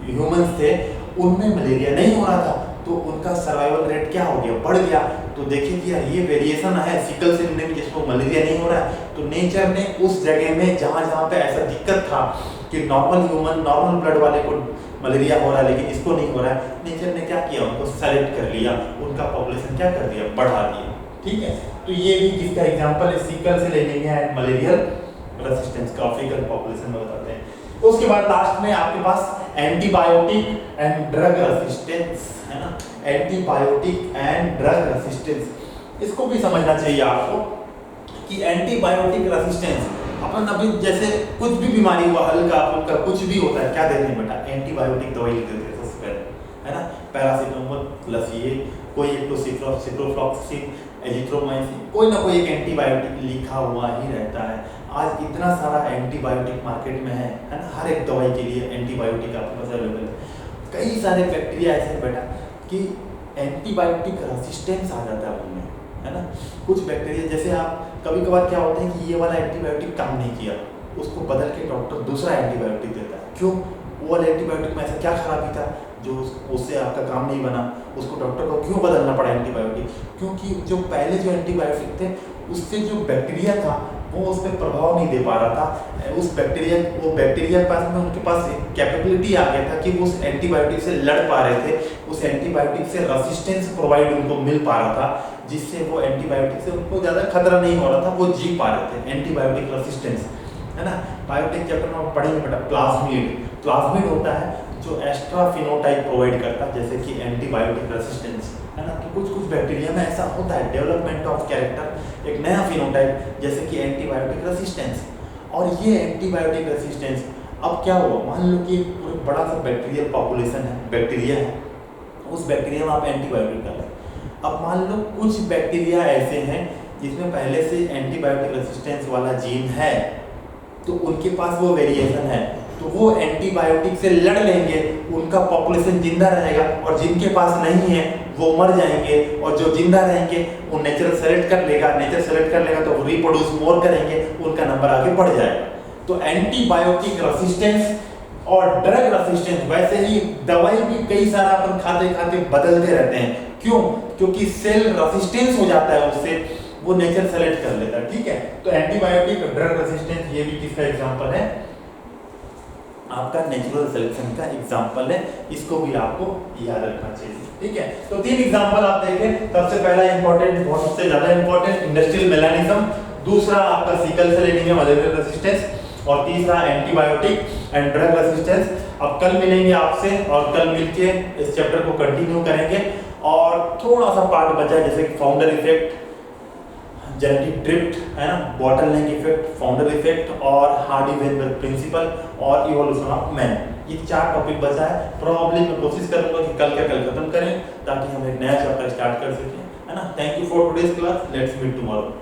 ह्यूमंस थे, उनमें मलेरिया नहीं हो रहा था, तो उनका सर्वाइवल रेट क्या हो गया, बढ़ गया। तो देखिए कि यार ये वेरिएशन है सिकल सेल एनीमिया जिसको मलेरिया नहीं हो रहा है, तो नेचर ने उस जगह में जहाँ पे ऐसा दिक्कत था कि नॉर्मल ब्लड वाले को मलेरिया हो रहा है लेकिन इसको नहीं हो रहा है, नेचर ने क्या किया, उनको सेलेक्ट कर लिया, उनका पॉपुलेशन क्या कर दिया, बढ़ा दिया। ठीक है, तो ये भी जिसका एग्जांपल है sickle cell anaemia and malarial resistance का अफ्रीकन पॉपुलेशन में बताते हैं। उसके बाद लास्ट में आपके पास एंटीबायोटिक एंड ड्रग रेजिस्टेंस है ना, एंटीबायोटिक एंड ड्रग रेजिस्टेंस, इसको भी समझना चाहिए आपको कि एंटीबायोटिक रेजिस्टेंस, अपन अभी जैसे कुछ भी बीमारी हुआ, हल्का फुल्का कुछ भी होता है, क्या देते हैं बेटा, एंटीबायोटिक दवाई लिख देते हैं सबसे पहले, है ना, पैरासीटामोल प्लस ये कोई एक तो सिप्रोफ्लॉक्सिन, एजिथ्रोमाइसिन, कोई ना कोई एक एंटीबायोटिक लिखा हुआ ही रहता है। आज इतना सारा एंटीबायोटिक मार्केट में है ना, हर एक दवाई के लिए एंटीबायोटिक आपके पास अवेलेबल है। कई सारे बैक्टीरिया ऐसे बेटा कि एंटीबायोटिक रेजिस्टेंस आ जाता है उनमें, है ना। कुछ बैक्टीरिया जैसे आप कभी कभार क्या होता है कि ये वाला एंटीबायोटिक काम नहीं किया, उसको बदल के डॉक्टर दूसरा एंटीबायोटिक देता है। क्यों? वो वाला एंटीबायोटिक में ऐसा क्या खराबी था जो उससे आपका काम नहीं बना, उसको डॉक्टर को क्यों बदलना पड़ा एंटीबायोटिक? क्योंकि जो पहले जो एंटीबायोटिक थे उससे जो बैक्टीरिया था वो उस पर प्रभाव नहीं दे पा रहा था। वो बैक्टीरिया के पास में उनके पास एक कैपेबिलिटी आ गया था कि वो उस एंटीबायोटिक से लड़ पा रहे थे, उस एंटीबायोटिक से रेजिस्टेंस प्रोवाइड उनको मिल पा रहा था, जिससे वो एंटीबायोटिक से उनको ज़्यादा खतरा नहीं हो रहा था, वो जी पा रहे थे। एंटीबायोटिक रेजिस्टेंस है ना, बायोटिक चैप्टर में पढ़ेंगे बेटा। प्लाज्मिड होता है जो एक्स्ट्रा फिनोटाइप प्रोवाइड करता है, जैसे कि एंटीबायोटिक रेजिस्टेंस है ना। तो कुछ बैक्टीरिया में ऐसा होता है, डेवलपमेंट ऑफ कैरेक्टर, एक नया फिनोटाइप, जैसे कि एंटीबायोटिक रेजिस्टेंस। और ये एंटीबायोटिक रेजिस्टेंस अब क्या हुआ, मान लो कि एक बड़ा सा बैक्टीरियल पॉपुलेशन है, बैक्टीरिया है, उस बैक्टीरिया में आप एंटीबायोटिक डालें। अब मान लो कुछ बैक्टीरिया ऐसे हैं जिसमें पहले से एंटीबायोटिक रेजिस्टेंस वाला जीन है, तो उनके पास वो वेरिएशन है, तो वो एंटीबायोटिक से लड़ लेंगे, उनका पॉपुलेशन जिंदा रहेगा, और जिनके पास नहीं है वो मर जाएंगे, और जो जिंदा रहेंगे वो नेचर सेलेक्ट कर लेगा तो वो रिप्रोड्यूस मोर करेंगे, उनका नंबर आगे बढ़ जाएगा। तो एंटीबायोटिक रेजिस्टेंस और ड्रग रेजिस्टेंस, वैसे ही दवाई भी कई सारा अपन खाते बदलते रहते हैं। क्यों? क्योंकि सेल रेजिस्टेंस हो जाता है, उससे वो नेचर सेलेक्ट कर लेता है। ठीक है, तो एंटीबायोटिक ड्रग रेजिस्टेंस ये भी किसका एग्जांपल है, आपका नेचुरल सिलेक्शन का एग्जांपल है, इसको भी आपको याद रखना चाहिए। ठीक है, तो 3 एग्जांपल आप देखें। सबसे पहला इंपॉर्टेंट, बहुत सबसे ज्यादा इंपॉर्टेंट, इंडस्ट्रियल मेलानिज्म, दूसरा आपका sickle cell anaemia malarial resistance, और तीसरा एंटीबायोटिक एंड ड्रग रेजिस्टेंस। अब कल मिलेंगे आपसे, और कल मिलके इस चैप्टर को कंटिन्यू करेंगे। और थोड़ा सा पार्ट बचा है, जैसे कि फाउंडर इफेक्ट, जेनेटिक ड्रिफ्ट है ना, बॉटलनेक इफेक्ट, फाउंडर इफेक्ट, और हार्डी-वेनबर्ग प्रिंसिपल, और इवोल्यूशन ऑफ मैन। ये 4 टॉपिक बचा है। प्रॉब्ली मैं कोशिश करूंगा कि कल खत्म करें, ताकि हम एक नया चैप्टर स्टार्ट कर सकें, है ना। Thank you for today's class, let's meet tomorrow.